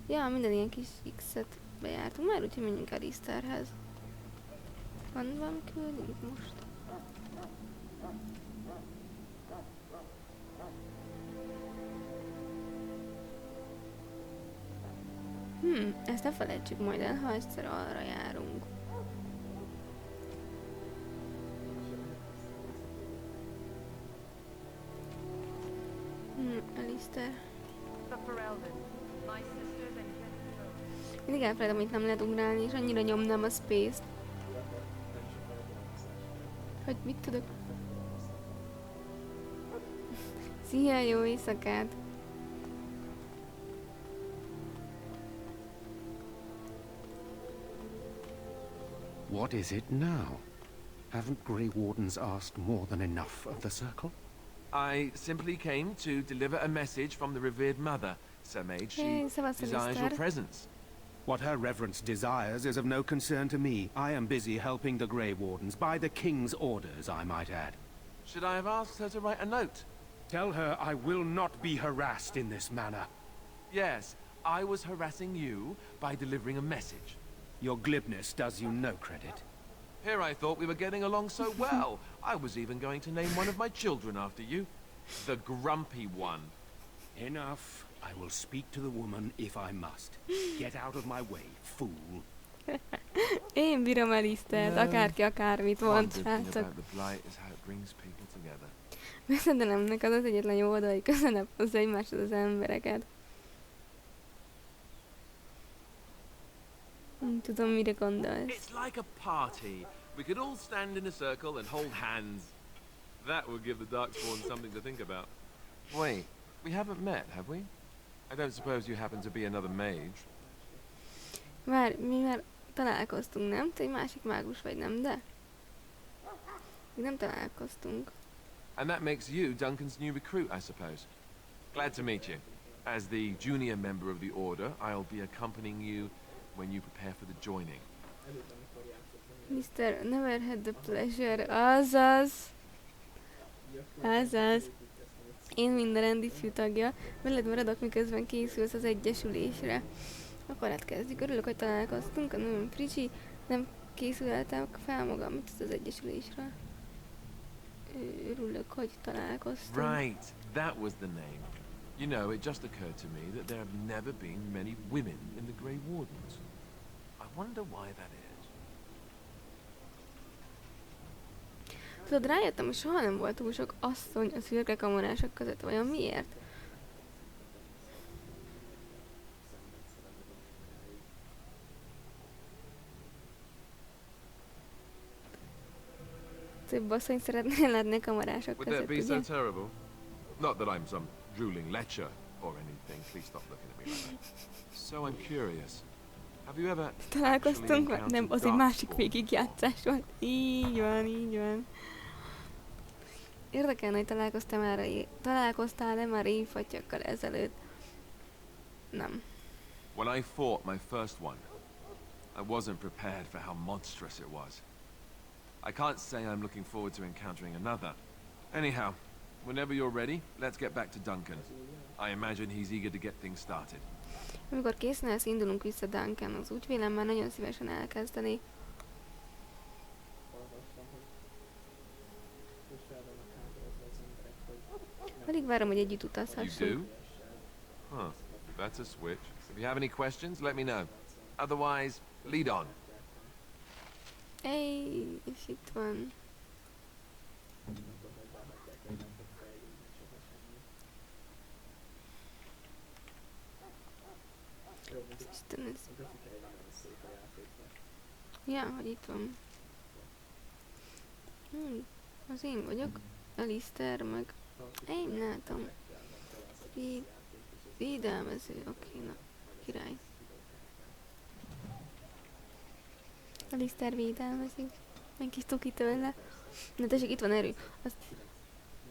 Ja, minden ilyen kis X-et bejártunk már, úgyhogy menjünk el Liszterhez. Van valami küldünk most? Ezt ne felejtsük majd el, ha egyszer arra járunk. Alistair. Mindig elfelejtem, hogy nem lehet ugrálni, és annyira nyomnám a space-t. Hogy mit tudok? Szia, jó éjszakát! What is it now? Haven't Grey Wardens asked more than enough of the Circle? I simply came to deliver a message from the revered mother, Sir Mage. She desires your presence. What her reverence desires is of no concern to me. I am busy helping the Grey Wardens, by the King's orders, I might add. Should I have asked her to write a note? Tell her I will not be harassed in this manner. Yes, I was harassing you by delivering a message. Your glibness does you no credit. Here I thought we were getting along so well. I was even going to name one of my children after you. The grumpy one. Enough. I will speak to the woman if I must. Get out of my way, fool. Én bírom Alistair-t, akárki akármit mond. Veszedelemnek az egyetlen jó oldal, hogy közelebb hozza egymáshoz az embereket. Nem tudom, mire gondolsz. It's like a party. We could all stand in a circle and hold hands. That would give the Darkspawn something to think about. Wait, we haven't met, have we? I don't suppose you happen to be another mage. Mi már találkoztunk, nem? Te egy másik mágus vagy, nem, de? Mi nem találkoztunk. And that makes you Duncan's new recruit, I suppose. Glad to meet you. As the junior member of the Order, I'll be accompanying you when you prepare for the joining. Mr. Never had the pleasure. Azaz. Én minden rendifű tagja. Veled maradok, miközben készülsz az egyesülésre. Akkor hát kezdjük. Örülök, hogy találkoztunk. A nevem Fridzsy. Nem készültem fel magam mit az egyesülésre. Örülök, hogy találkoztunk. Right, that was the name. You know, it just occurred to me that there have never been many women in the Grey Wardens. I wonder why that is. Tudod, rájöttem, hogy soha nem volt túl sok asszony a szürke kamarások között. Vajon miért? Több asszony szeretnél látni kamarások Would that között, be ugye? so terrible? Not that I'm some drooling lecher or anything. Please stop looking at me like that. So I'm curious. Have you ever Találkoztunk, vagy nem, az egy másik végigjátszás volt. Így van, így van. Érdekelne, hogy találkoztál-e már évfattyakkal ezelőtt? Nem. When I fought my first one, I wasn't prepared for how monstrous it was. I can't say I'm looking forward to encountering another. Anyhow, whenever you're ready, let's get back to Duncan. I imagine he's eager to get things started. Amikor készen állsz, indulunk vissza Duncanhoz. Úgy vélem, már nagyon szívesen elkezdeni. Alig várom, hogy együtt utazhassunk. You do? Huh. That's a switch. If you have any questions, let me know. Otherwise, lead on. Ej, és itt van. Isten, ez... Ja, hogy itt van. Az én vagyok. Alistair, meg... Én látom. Védelmező, oké, na. Király. Alistair védelmezik. Meg kis tuki tőle. Na tessék, itt van erő.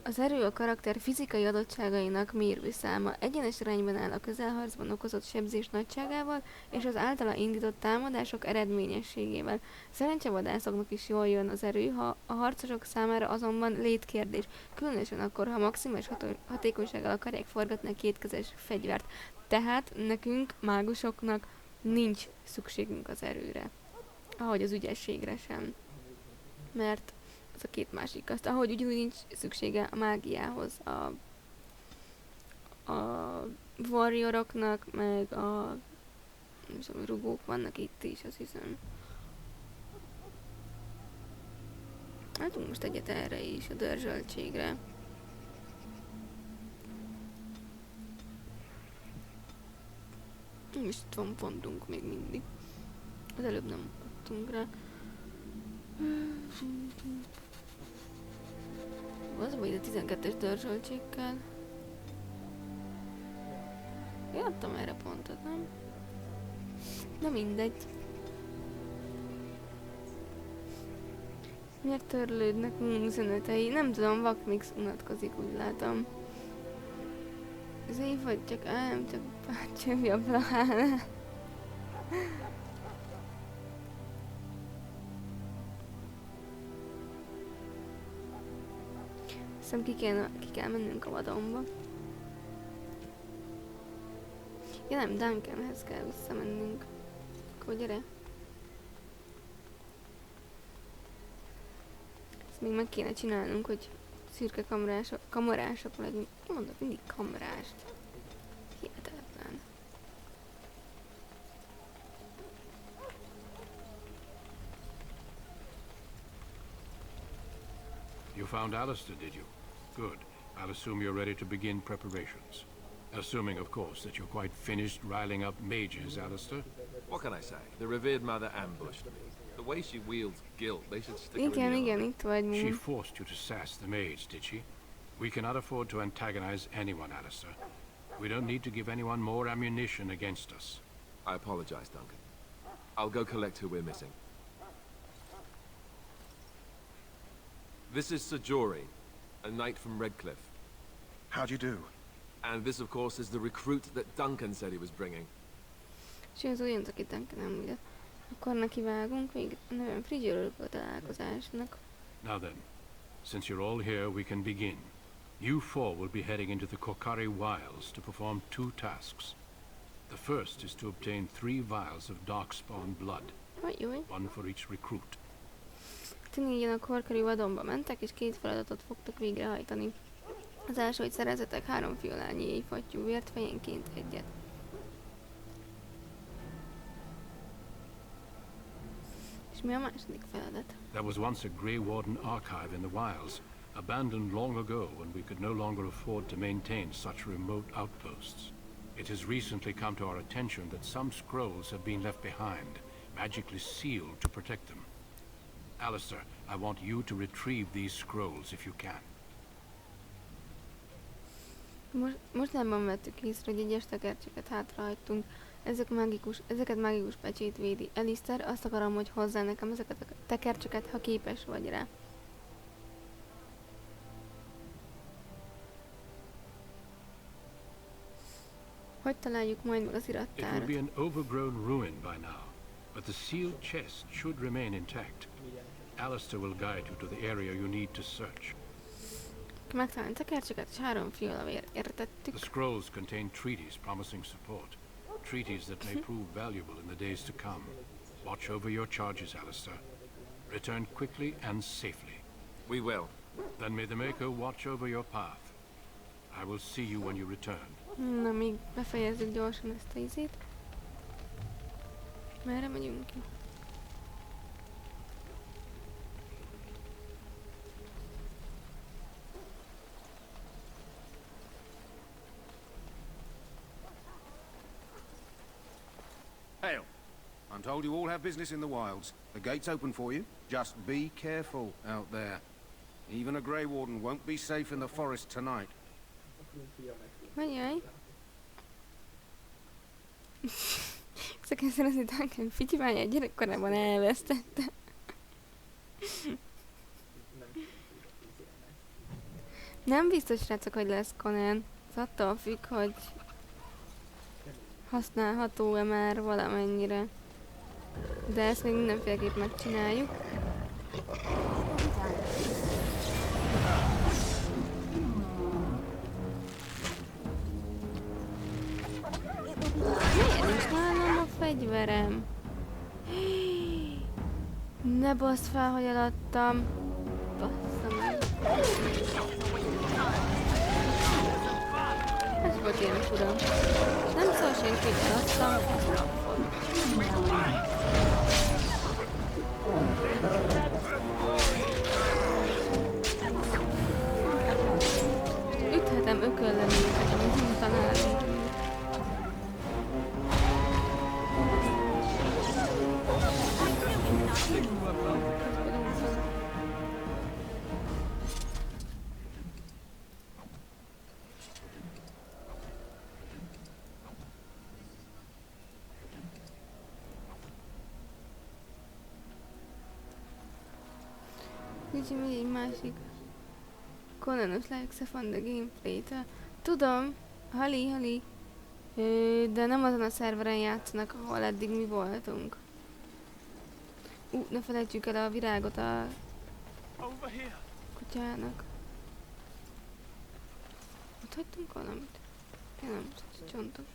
Az erő a karakter fizikai adottságainak mérő száma. Egyenes arányban áll a közelharcban okozott sebzés nagyságával és az általa indított támadások eredményességével. Szerencsevadászoknak is jól jön az erő, ha a harcosok számára azonban létkérdés. Különösen akkor, ha maximális hatékonysággal akarják forgatni a kétkezes fegyvert. Tehát nekünk, mágusoknak nincs szükségünk az erőre. Ahogy az ügyességre sem. Mert az a két másik azt, ahogy ugyanúgy nincs szüksége a mágiához, a warrioroknak, meg a nem tudom, rugók vannak itt is, azt hiszem. Látunk most egyet erre is, a dörzsöltségre. És itt van pontunk még mindig. Az előbb nem adtunk rá. Az vagy a 12-es dörzsöltségkel. Én adtam erre pontot, nem? Na mindegy. Miért törlődnek üzenetei? Nem tudom, Vakmix unatkozik, úgy látom. Az év vagy csak nem csak bácsövi a pláne. Hiszem ki kell mennünk a vadonba. Ja nem, Duncanhez kell visszamennünk. Akkor gyere. Ezt még meg kéne csinálnunk, hogy szürke kamarások legyünk. Mondok mindig kamarást. Hihetetlen. You found Alistair, did you? Good. I'll assume you're ready to begin preparations. Assuming, of course, that you're quite finished riling up mages, Alistair. What can I say? The revered mother ambushed me. The way she wields guilt, they should stick her in the Igen, itt vagy She mi. forced you to sass the mage, did she? We cannot afford to antagonize anyone, Alistair. We don't need to give anyone more ammunition against us. I apologize, Duncan. I'll go collect who we're missing. This is Sajori, a knight from Redcliffe. How'd you do? And this, of course, is the recruit that Duncan said he was bringing. És az olyan, aki Duncan nem ugye. Akkor nekivágunk, még a nevem Fridzsy, örülök a találkozásnak. Now then, since you're all here, we can begin. You four will be heading into the Kokari Wilds to perform two tasks. The first is to obtain 3 vials of darkspawn blood. One for each recruit. Ti négyen a Kokari vadonba mentek, és 2 feladatot fogtok végrehajtani. Az első, hogy szerezzetek 3 fiolányi éjfattyú vért, fejenként 1. És mi a második feladat? There was once a Grey Warden archive in the wilds, abandoned long ago when we could no longer afford to maintain such remote outposts. It has recently come to our attention that some scrolls have been left behind, magically sealed to protect them. Alistair, I want you to retrieve these scrolls if you can. Mostanában vettük észre, hogy egyes tekercseket hátrahagytunk. Ezeket mágikus pecsét védi. Alistair, azt akarom, hogy hozzá nekem ezeket a tekercseket, ha képes vagy rá. Hogy találjuk majd meg az irattárat? It will be an overgrown ruin by now, but the sealed chest should remain intact. Alistair will guide you to the area you need to search. Megtalálni tekercseket, és 3 fiola értettük. The scrolls contain treaties promising support. Treaties that may prove valuable in the days to come. Watch over your charges, Alistair. Return quickly and safely. We will. Then may the Maker watch over your path. I will see you when you return. Na, még befejezzük gyorsan ezt a izét. Merre megyünk ki? Hail. I'm told you all have business in the wilds. The gate's open for you. Just be careful out there. Even a Grey Warden won't be safe in the forest tonight. Ajaj. Ezeken szerezni Duncan figyelmánya gyerekkorában elvesztette. Nem biztos, srácok, hogy lesz Conan. Ez attól függ, hogy használható-e már valamennyire. De ezt még mindenféleképp megcsináljuk. Miért nincs nálam a fegyverem? Ne baszd fel, hogy eladtam. Bassza meg. Ez volt én, uram. Nem szól senki, hogy eladtam. Üthetem ököllem őket, amit nem találom. Nincs még egy másik Conanos likes on the gameplay-t. Tudom, Hali. De nem azon a szerveren játszanak, ahol eddig mi voltunk. Ne felejtsük el a virágot a kutyának. Ott hagytunk valamit? Én nem tudom, csontok.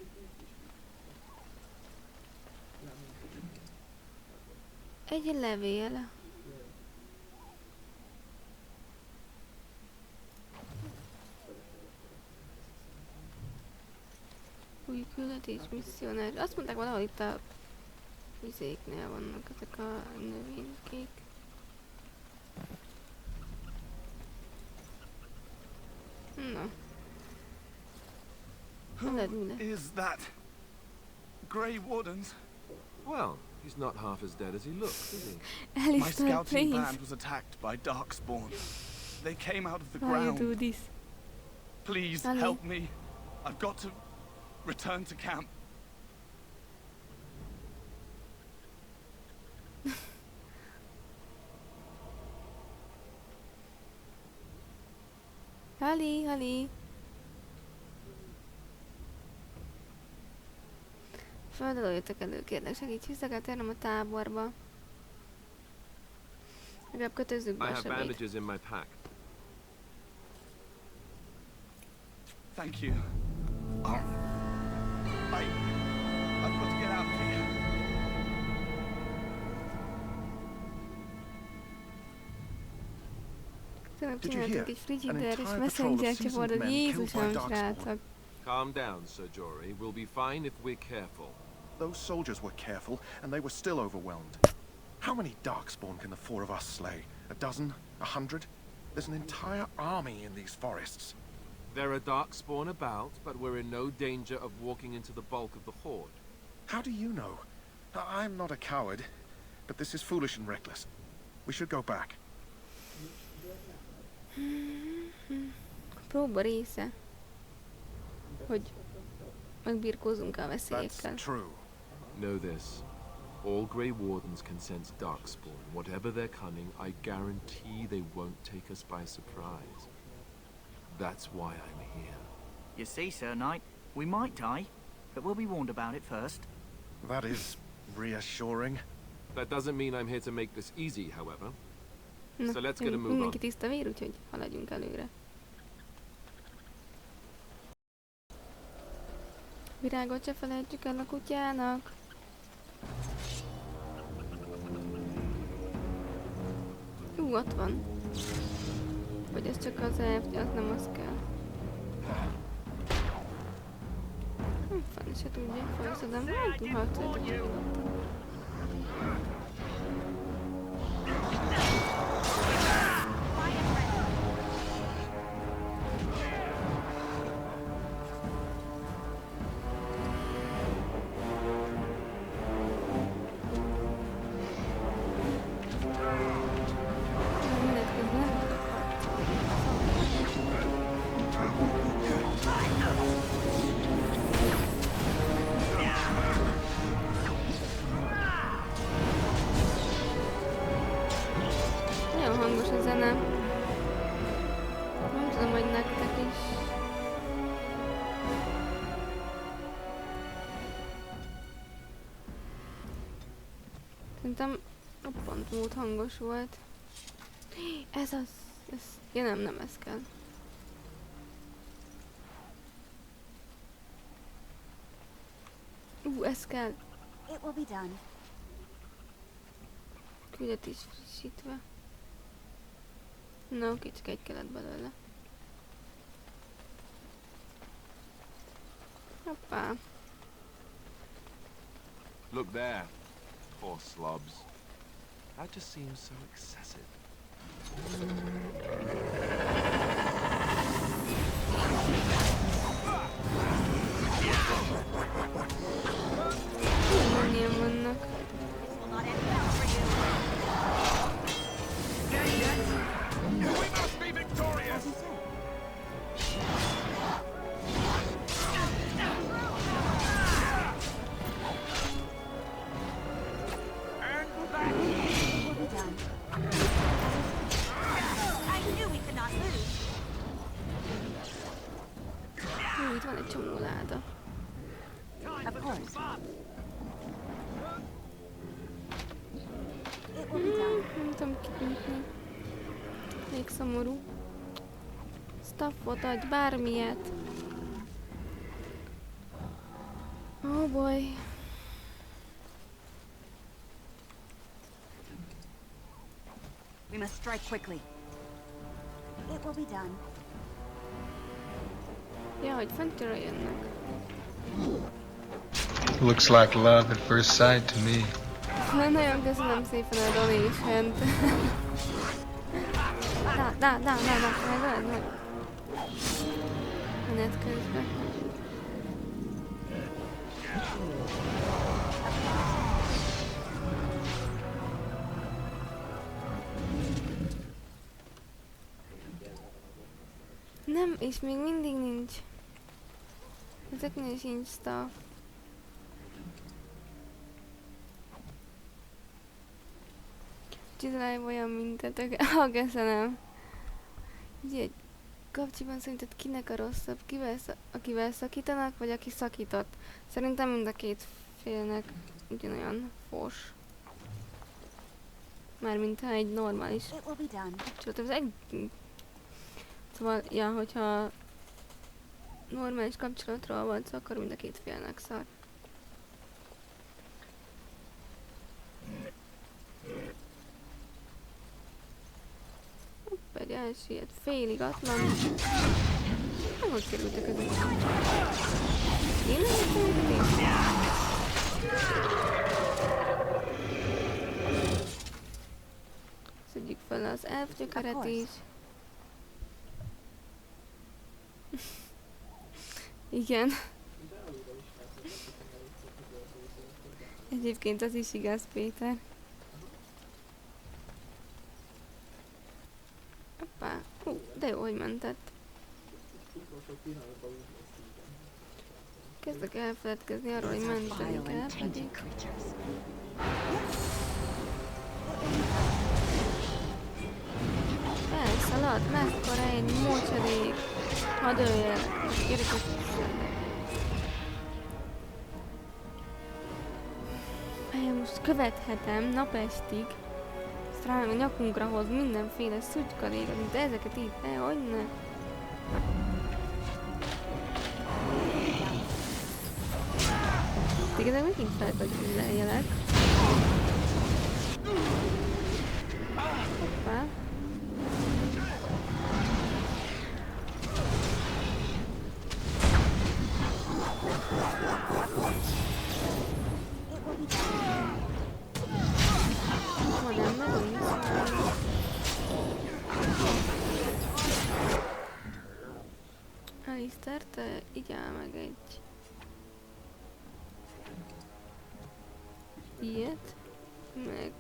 Egy levél. Új küldetés, misszionár. Azt mondták, valahol itt a vizéknél vannak ezek a növénykék. Na. Who is that? Grey Wardens? Well, he's not half as dead as he looks, is he? My scouting band was attacked by Darkspawn. They came out of the ground. Do this. Please help me. I've got to return to camp. Hali. Földről jöttek elő, kérlek, segíts visszakeltérnem a táborba. Legalább kötözzük be a sebét. I have bandages in my pack. Thank you. I've got to get out of here. Tényleg csináltunk egy Frigider és Messenger csoportot, Jézusom, srácok. Calm down, Sir Jory. We'll be fine if we're careful. Those soldiers were careful, and they were still overwhelmed. How many darkspawn can the four of us slay? A dozen? 100? There's an entire army in these forests. There are darkspawn about, but we're in no danger of walking into the bulk of the horde. How do you know? I'm not a coward, but this is foolish and reckless. We should go back. Próba része, hogy megbirkózunk a veszélyekkel. That's true. Know this. All Grey Wardens can sense darkspawn. Whatever their cunning, I guarantee they won't take us by surprise. That's why I'm here. You see, Sir Knight, we might die, but we'll be warned about it first. That is reassuring. That doesn't mean I'm here to make this easy, however. Na, So let's get a move on. mindenki tiszta vér, úgyhogy haladjunk előre. Virágot se felejtjük el a kutyának. Ott van. Vagy ez csak az EFT, az nem az kell. Fenn se tudja, felszedem, hogy harcoljatok nyugodtan. Szerintem roppant múlt hangos volt. Ez az... Ja nem ez kell. Ez kell. It will be done. Küldetés frissítve. Na oké, csak egy kellett belőle. Hoppá. Look there. Poor slobs. That just seems so excessive. Mennyien vannak. Itt van egy csomó láda. Nem tudom kinyitni. Még szomorú. Staffot adj, bármilyet. Oh boy. We must strike quickly. It will be done. Ja, hogy fentről jönnek. Looks like love at first sight to me. Nagyon köszönöm szépen a donation-t. Meg. Menet közben. Nem, és még mindig nincs. Ezeknél sincs stuff. Csinálj olyan mintetek. Köszönöm. Ugye, kapcsiban szerinted kinek a rosszabb? Akivel szakítanak, vagy aki szakított? Szerintem mind a két félnek ugyanolyan fos. Mármint ha egy normális. Szóval, ja, hogyha normális kapcsolatról van szó, akkor mind a két félnek szar. Hopp, egy elsiet félig atlan. Nem, hogy kerültek ezek. Én nem föl az elfgyökeret is. Igen. Egyébként az is igaz, Péter. Hoppá. De jó, hogy mentett. Kezdek elfeledkezni arról, hogy menteni kell, pedig... Elszalad, mekkora egy mocsarék. Hadd öljek, most kérek, hogy... Most követhetem napestig. Ezt rá a nyakunkra hoz mindenféle szutykadékot, de ezeket így, hogyne? Téged megint fel, hogy lejelek. Hoppá. Nem megyünk. Alistair, te igyál meg egy ilyet, meg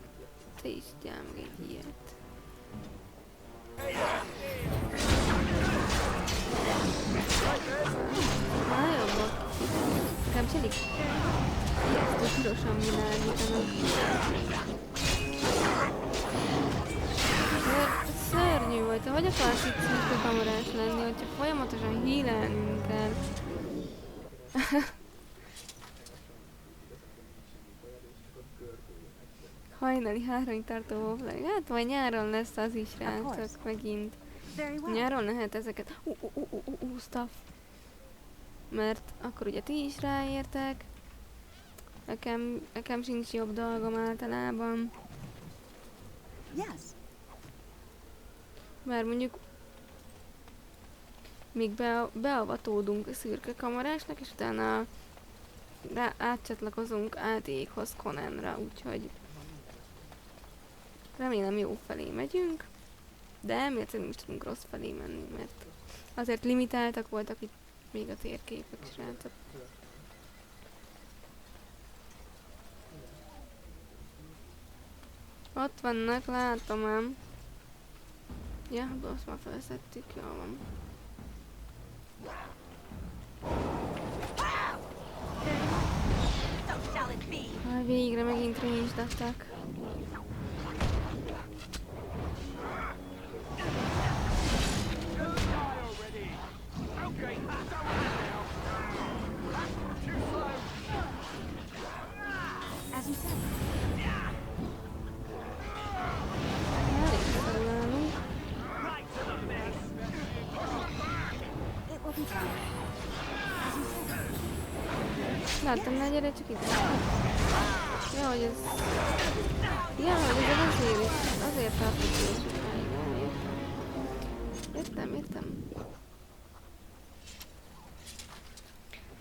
te is igyál meg egy ilyet. Már jobbak. Nekem cselik. Ezt a pirosan világítanak. Szörnyű volt, te hogy akarsz itt Szürke Kamarás lenni, hogyha folyamatosan hílelnünk kell? Hajnali 3-ig tartó offline. Hát majd nyáron lesz az is, rácok, megint. Nyáron lehet ezeket... stuff. Mert akkor ugye ti is ráértek. Nekem sincs jobb dolgom általában. Mert mondjuk még beavatódunk a Szürke Kamarásnak, és utána átcsatlakozunk AD-hoz Conanra, úgyhogy remélem jó felé megyünk, de elméletileg nem is tudunk rossz felé menni, mert azért limitáltak voltak itt még a térképek, srácok. Ott vannak, látom ám. Ja, azt már felszedtük, jól van. Végre megint range-dettek. Láttam, ne gyere csak itt. Ja, hogy ez... Ja, hogy ez azért is. Azért tartott jó sokáig. Értem.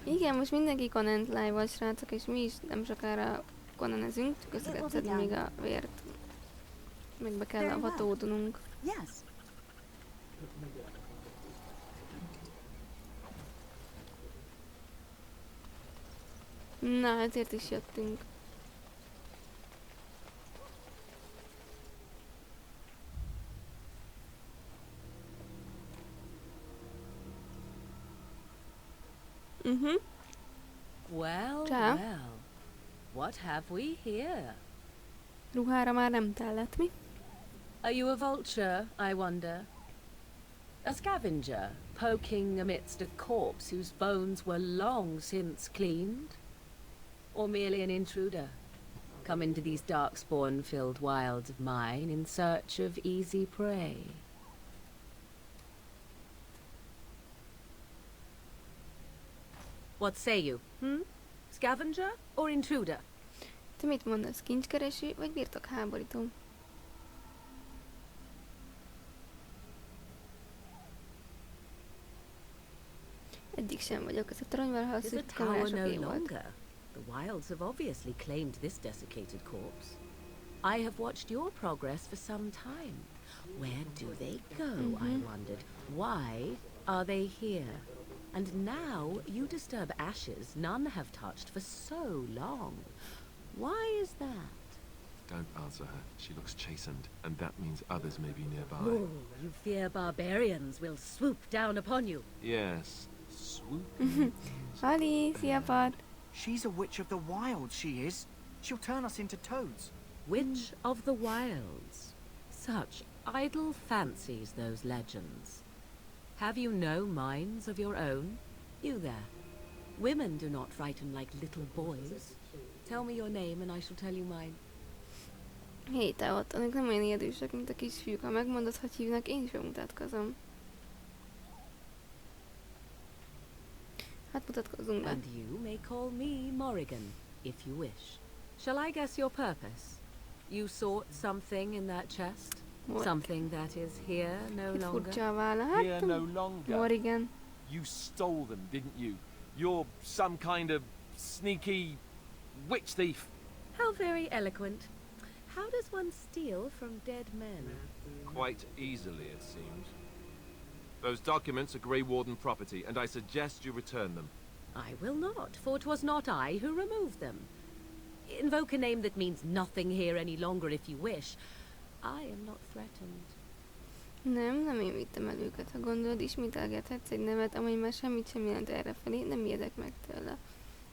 Igen, most mindenki Conan-t live-ol, srácok, és mi is nem sokára Conan-ezünk, csak össze kell szedni még a vért. Meg be kell avatódnunk. Na, ezért is jöttünk. Well, Ciao. well. What have we here? Ruhára már nem tellett, mi? Are you a vulture, I wonder? A scavenger, poking amidst a corpse whose bones were long since cleaned? Or merely an intruder, come into these darkspawn-filled wilds of mine in search of easy prey? What say you, Scavenger or intruder? Te mit mondasz, kincskereső vagy birtokháborító? Egyik sem vagyok, ez a toronyvarha a Szürke Kamarások volt. The wilds have obviously claimed this desiccated corpse. I have watched your progress for some time, Where do they go, I wondered? Why are they here? And now you disturb ashes none have touched for so long. Why is that? Don't answer her. She looks chastened, and that means others may be nearby. Oh, you fear barbarians will swoop down upon you. Yes, swoop. Ali, szia, Pat. She's a witch of the wilds, she is. She'll turn us into toads. Witch of the wilds. Such idle fancies, those legends. Have you no minds of your own? You there. Women do not frighten like little boys. Tell me your name and I shall tell you mine. Hé, te ott, annak nem olyan érdősek, mint a kisfiúk. Ha megmondod, hogy hívnak, én is bemutatkozom. Hát mutatkozzunk be. And you may call me Morrigan, if you wish. Shall I guess your purpose? You sought something in that chest? What? Something that is here no Itt longer? furcsa a válla. Hát, Here no longer. Morrigan. You stole them, didn't you? You're some kind of sneaky witch thief. How very eloquent. How does one steal from dead men? Quite easily, it seems. Those documents are Grey Warden property, and I suggest you return them. I will not, for it was not I who removed them. Invoke a name that means nothing here any longer if you wish. I am not threatened. Nem én vittem el őket. Ha gondolod, ismételgethetsz egy nevet, amely már semmit sem jelent errefelé, nem ijedek meg tőle.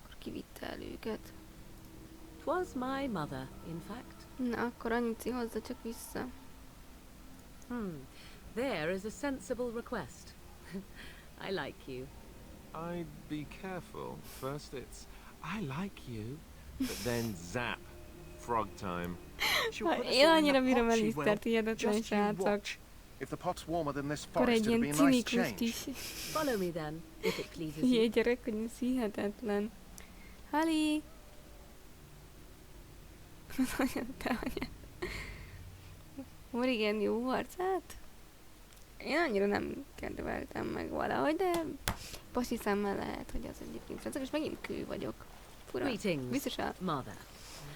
Akkor kivitte el őket. 'Twas my mother, in fact. Na, akkor anyuci, hozza csak vissza. There is a sensible request. I like you. I'd be careful. First it's, I like you, but then zap. Frog time. Én annyira bírom Alisztert, hihetetlen srácok. If the pot's warmer than this Akkor egy forest, it'd ilyen be a nice cinikust change. is. Follow me then, if it pleases Ilyen you. gyerek, hogy ez hihetetlen. Hali! Nagyon te anyád. Morrigan jó arcát? Én annyira nem kedveltem meg valahogy, de pasi szemmel lehet, hogy az egyébként francok, és megint kő vagyok. Fura. Greetings, Biztos a mother.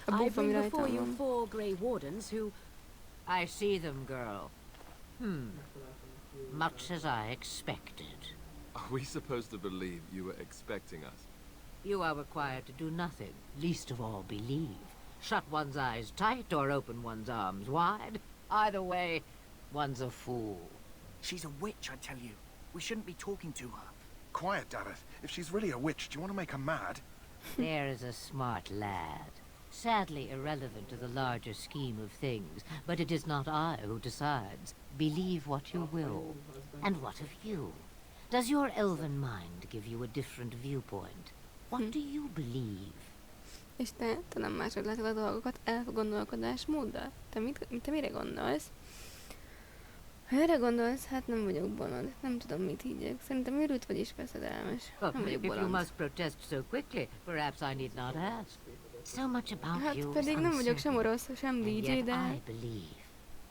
búf, I ami bring before rajtam you van. 4 Grey Wardens who... I see them, girl. Much as I expected. Are we supposed to believe you were expecting us? You are required to do nothing, least of all believe. Shut one's eyes tight or open one's arms wide. Either way, one's a fool. She's a witch, I tell you. We shouldn't be talking to her. Quiet, Dareth. If she's really a witch, do you want to make her mad? There is a smart lad. Sadly irrelevant to the larger scheme of things, but it is not I who decides. Believe what you will. And what of you? Does your elven mind give you a different viewpoint? What do you believe? És te nem másod látod a dolgokat elgondolkodásmóddal? Te mire gondolsz? Ha erre gondolsz, hát nem vagyok bolond. Nem tudom, mit higgyek. Szerintem őrült vagy és veszedelmes. Nem vagyok If you bolond. must protest so quickly, perhaps I need not ask. So much about Hát you pedig is nem vagyok sem uncertain. orosz, sem And DJ, yet de I believe.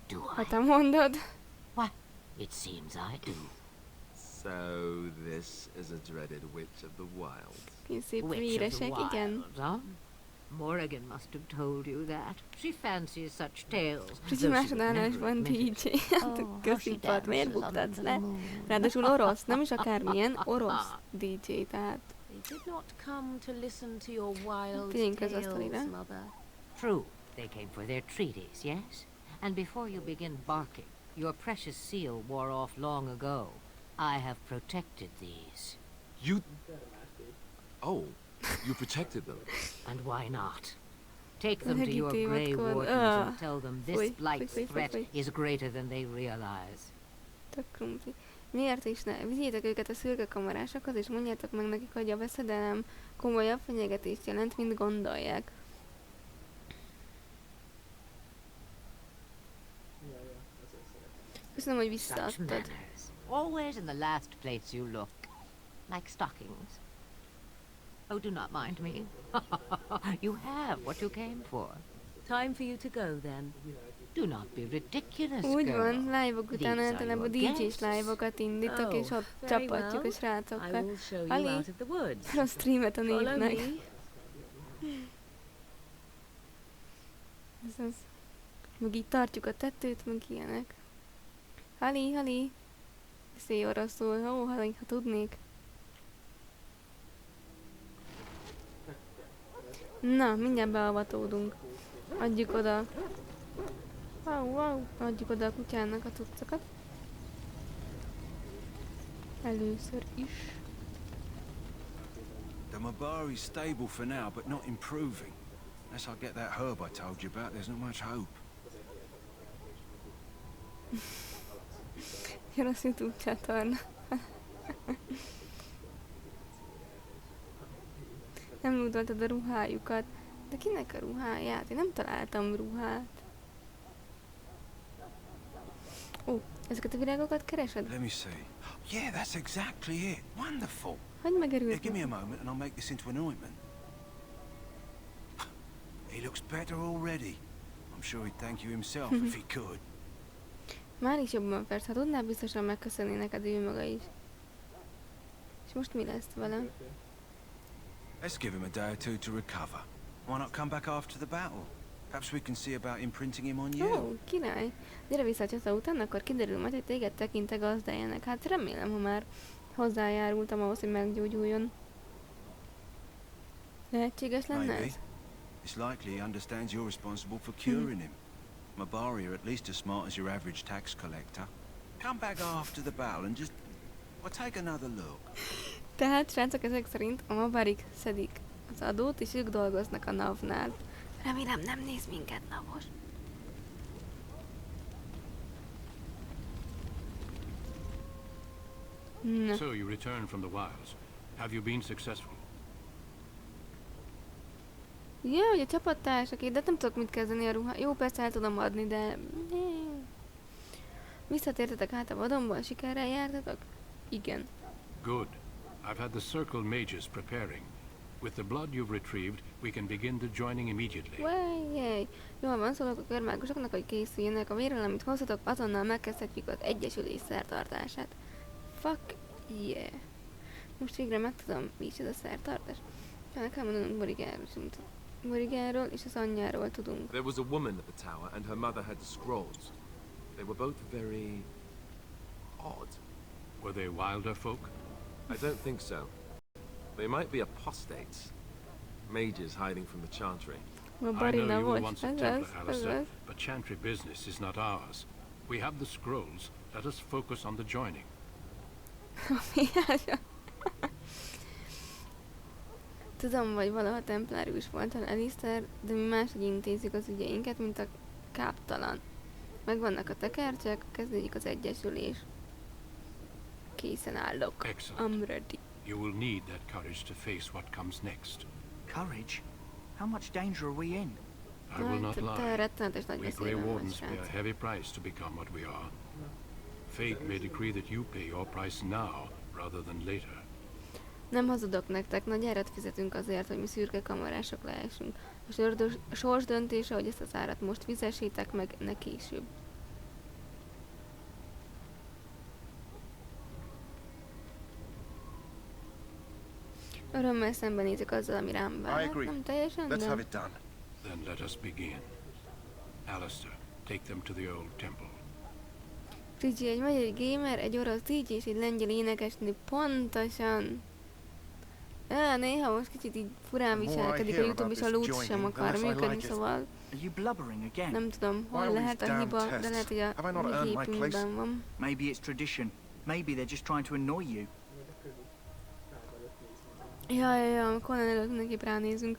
Do ha I? te mondod. Why, it seems I do. So this is a dreaded witch of the wilds. Ilyen szép Witch of the véresek, igen. wilds, huh? Morrigan must have told you that. She fancies such tales. Fridzsy másodállásban DJ. Hát köszi, Pat, miért buktatsz le? Ráadásul orosz, nem is akármilyen, orosz DJ, tehát... They did not come to listen to your wild Figyeljünk az asztalira. tales, mother. True, they came for their treaties, yes? And before you begin barking, your precious seal wore off long ago. I have protected these. You... Oh, you protected them. And why not? Take them to your Segíti, Grey Vatkod. Wardens and tell them this Fúj, blight's fúj, fúj, threat fúj. is greater than they realize. Tök krumpli. Miért is ne? Vigyétek őket a Szürke Kamarásokhoz, és mondjátok meg nekik, hogy a veszedelem komolyabb fenyegetést jelent, mint gondolják. Köszönöm, hogy Such visszaadtad. manners. Always in the last place you look. Like stockings. Oh, do not mind me. You have what you came for. Time for you to go, then. Do not be ridiculous, Úgy girl. van, live-ok után These are általában your DJ-s guests. live-okat indítok, és ott very csapatjuk well. a srácokkal. I will show you Ali, out of the woods. rossz streamet a Follow népnek. me. Ez az. Meg így tartjuk a tetőt, meg ilyenek. Hali. Beszélj oroszul. Ó, ha tudnék. Na, mindjárt beavatódunk. Adjuk oda. Wow. Adjuk oda a kutyának a cuccokat. Először is. The Mabari's stable for now, but not improving. Unless I get that herb I told you about, there's not much hope. Rossz YouTube csatorna. Nem lootoltad a ruhájukat. De kinek a ruháját? Én nem találtam ruhát. Ó, ezeket a virágokat keresed? Let me see. Yeah, that's exactly it. Wonderful. Hogy megerült? Yeah, give me a moment and I'll make this into an ointment. He looks better already. I'm sure he'd thank you himself if he could. Már is jobban persze, ha tudnál, biztosan megköszönni neked ő maga is. És most mi lesz vele? Let's give him a day or two to recover. Why not come back after the battle? Perhaps we can see about imprinting him on you. Ó, király! Gyere vissza a csata után, akkor kiderül majd, hogy téged tekint a gazdájának. Hát remélem, ha már hozzájárultam ahhoz, hogy meggyógyuljon. Lehetséges lenne ez? It's likely he understands you're responsible for curing him. Mabari are at least as smart as your average tax collector. Come back after the battle and just... well, take another look. Tehát, srácok, ezek szerint a mabarik szedik az adót, és ők dolgoznak a NAV-nál. Remélem nem néz minket, Navos. So you returned from the wilds. Have you been successful? Ja, hogy a csapattársaké, de nem tudok mit kezdeni a ruha. Jó, persze el tudom adni, de... Visszatértetek hát a vadonból, sikerrel jártatok? Igen. Good. I've had the circle mages preparing. With the blood you've retrieved, we can begin the joining immediately. Yay! Jól van, szólok a körmágosoknak, hogy készüljenek. A vérrel, amit hozhatok, azonnal megkezdhetjük az egyesülés szertartását. Fuck yeah! Most végre megtudom, mi is ez a szertartás. El kell mondanunk Borigáról és az anyjáról tudunk. There was a woman at the tower and her mother had the scrolls. They were both very... odd. Were they wilder folk? I don't think so. They might be apostates. Mages hiding from the chantry. I know you were once a Templar, Alistair, but chantry business is not ours. We have the scrolls. Let us focus on the joining. Tudom, hogy valaha templárius voltál, Alistair, de mi máshogy intézzük az ügyeinket, mint a káptalan. Megvannak a tekercsek, kezdődik az egyesülés. Készen állok. I'm ready. You will need that courage to face what comes next. Courage? How much danger are we in? I will not lie. We Grey Wardens pay a heavy price to become what we are. Fate may decree that you pay your price now, rather than later. Nem hazudok nektek, nagy árat fizetünk azért, hogy mi szürke kamarások lehessünk. A sors döntése, hogy ezt az árat most fizessétek meg, ne később. Örömmel szembenézek azzal, ami rám vár. Nem teljesen, de... Then let us begin. Alistair, take them to the old temple. Fridzsy egy magyar gamer, egy orosz DJ és egy lengyel énekesnő. Pontosan. Néha most kicsit így furán viselkedik a YouTube, és a loot sem akar működni, szóval... Nem tudom, hol lehet a hiba, de lehet, hogy a mi gépünkben van. Maybe it's tradition. Maybe they're just trying to annoy you. Ja, amikor onnan előtt mindenképp ránézünk.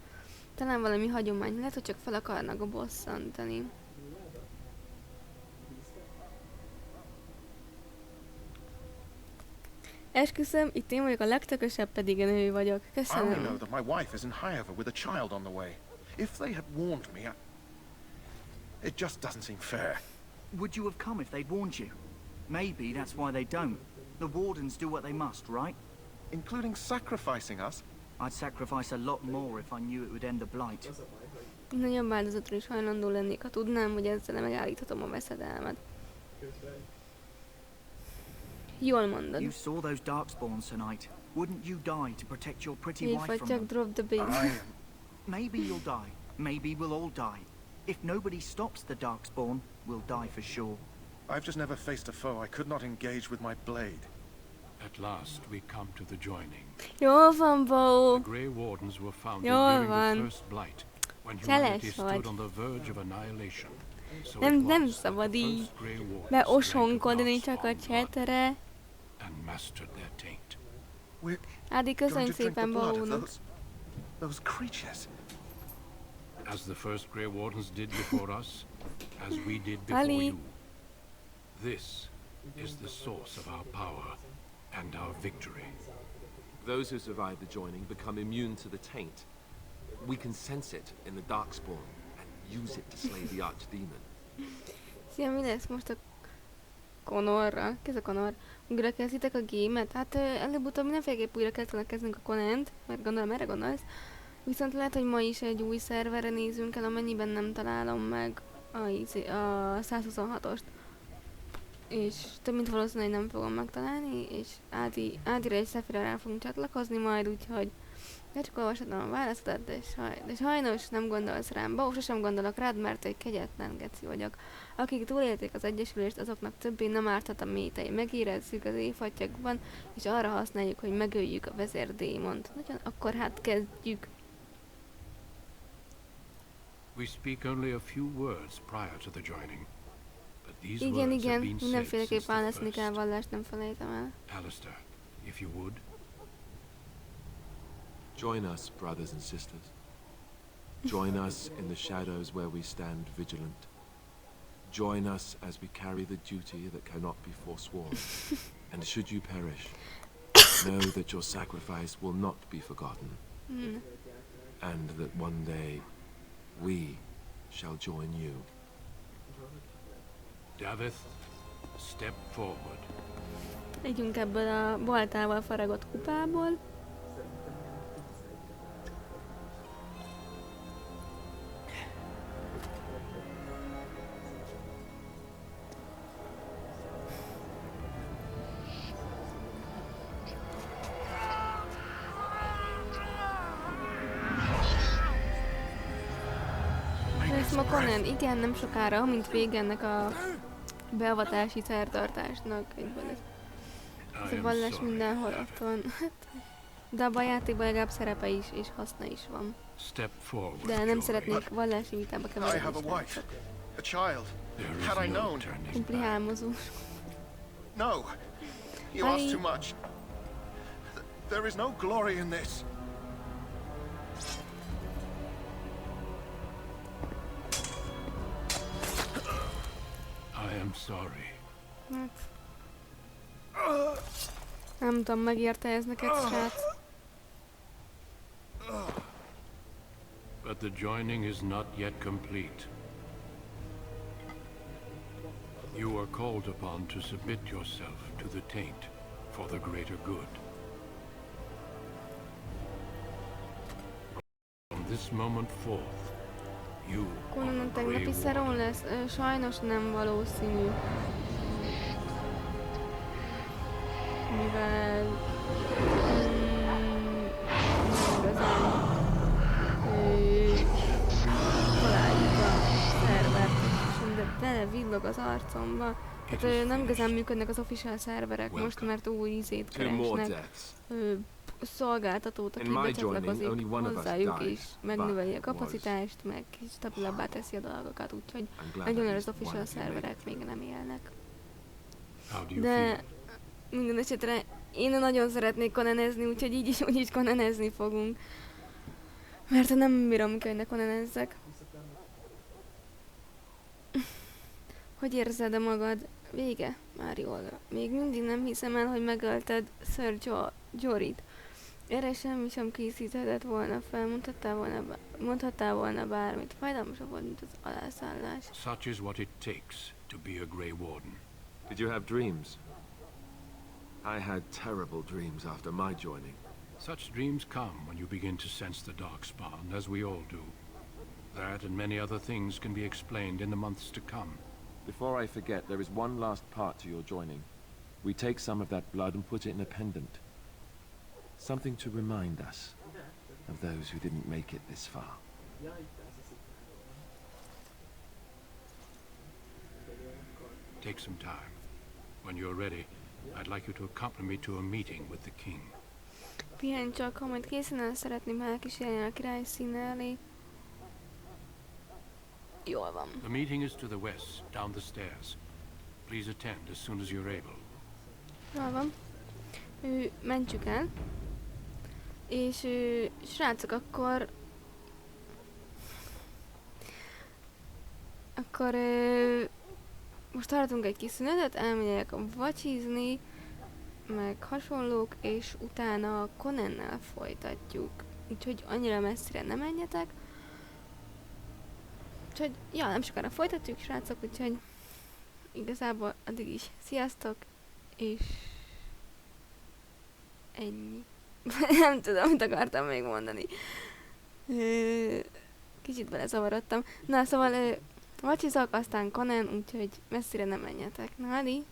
Talán valami hagyomány, lehet, hogy csak fel akarnak bosszantani. Esküszöm, itt én vagyok a legtökösebb, pedig a nő vagyok. Köszönöm. I only know that my wife is in Highover with a child on the way. If they had warned me, it just doesn't seem fair. Would you have come if they'd warned you? Maybe that's why they don't. The wardens do what they must, right? Including sacrificing us? I'd sacrifice a lot more if I knew it would end the blight. Nagyobb áldozatra is hajlandó lennék, ha tudnám, hogy ezzel megállíthatom a veszedelmet. Jól mondod. You saw those darkspawns tonight. Wouldn't you die to protect your pretty wife from them? Drop the bait. Maybe you'll die. Maybe we'll all die. If nobody stops the darkspawn, we'll die for sure. I've just never faced a foe I could not engage with my blade. At last we come to the joining. Jól van, Bo. The Grey Wardens were founded Jól during van. the First Blight, when humanity stood on the verge of annihilation. So Nem szabad így beosonkodni csak a csetre. And mastered their taint. Ádi, köszönjük szépen Bo-nak. Those creatures. As the first Grey Wardens did before us, as we did before you. This is the source of our power and our victory. Those who survive the joining become immune to the taint. We can sense it in the Darkspawn and use it to slay the archdemon. Szia, mi lesz most a Connorral? Ki ez a Connor? Újra kezditek a gémet? Hát előbb-utóbb mindenféleképp újra kellett volna kezdenünk a Conent, mert gondolom erre gondolsz. Viszont lehet, hogy ma is egy új szerverre nézünk el, amennyiben nem találom meg a 126-ost. És több mint valószínű, hogy nem fogom megtalálni, és Ádira egy Szefira rá fogunk csatlakozni majd, úgyhogy de csak olvashatom a válaszodat, de sajnos nem gondolsz rám. Bó, sosem gondolok rád, mert egy kegyetlen geci vagyok. Akik túlélték az egyesülést, azoknak többé nem árthat a métei. Megérezzük az évhattyakban, és arra használjuk, hogy megöljük a vezérdémont. Nagyon, akkor hát kezdjük. We speak only a few words prior to the joining. Igen, mindenféleképp válaszni kell, vallást nem felejtem el. Alistair, if you would. Join us, brothers and sisters. Join us in the shadows where we stand vigilant. Join us as we carry the duty that cannot be forsworn. And should you perish, know that your sacrifice will not be forgotten. And that one day, we shall join you. Davith, step forward. Legyünk ebből a baltával faragott kupából. Lesz ma Conan, igen, nem sokára, mint vége ennek a beavatási szertartásnak egyből ez a vallás mindenhol ott van. De abban a játékban legalább szerepe is, és haszna is van. De nem szeretnék vallási vitába keveredni. Kumpli hámozós. No, you ask too much. There is no glory in this. I am sorry. Hát. Nem tudom, megérte ez neked, srác. But the joining is not yet complete. You are called upon to submit yourself to the taint for the greater good. From this moment forth, you Conan tegnapi szerón lesz? Sajnos nem valószínű. Mivel nem igazán találjuk a szervert, és bele villog az arcomba. Hát nem igazán működnek az official szerverek most, mert új ízét keresnek. Szolgáltatót, aki becsatlakozik hozzájuk is, megnöveli a kapacitást, meg stabilabbá teszi a dolgokat, úgyhogy nagyon az official szerverek még nem élnek. De minden esetre én nagyon szeretnék konenezni, úgyhogy így is úgy is konenezni fogunk. Mert nem bírom ki, hogy ne konenezzek. Hogy érzed magad? Vége? Már jól. Még mindig nem hiszem el, hogy megölted Sir Jorit. Erre semmi sem készíthetett volna fel, mondhattál volna bármit. Fájdalmasabb volt, mint az alászállás. Such is what it takes to be a Grey Warden. Did you have dreams? I had terrible dreams after my joining. Such dreams come when you begin to sense the Darkspawn, as we all do. That and many other things can be explained in the months to come. Before I forget, there is one last part to your joining. We take some of that blood and put it in a pendant. Something to remind us of those who didn't make it this far. Take some time. When you're ready, I'd like you to accompany me to a meeting with the king. Pihenj csak, ha majd készen el, szeretném elkísérni a király színe elé. Jól van. The meeting is to the west, down the stairs. Please attend as soon as you're able. Jól van. Mentsük el. És srácok, akkor most tartunk egy kis szünetet, elmegyek vacsizni, meg hasonlók, és utána Conannel folytatjuk. Úgyhogy annyira messzire nem menjetek. Úgyhogy, ja, nem sokára folytatjuk, srácok, úgyhogy igazából addig is sziasztok, és ennyi. Nem tudom, mit akartam még mondani. Kicsit belezavarodtam. Na, szóval vacsizok, aztán Conan, úgyhogy messzire nem menjetek. Na, Adi?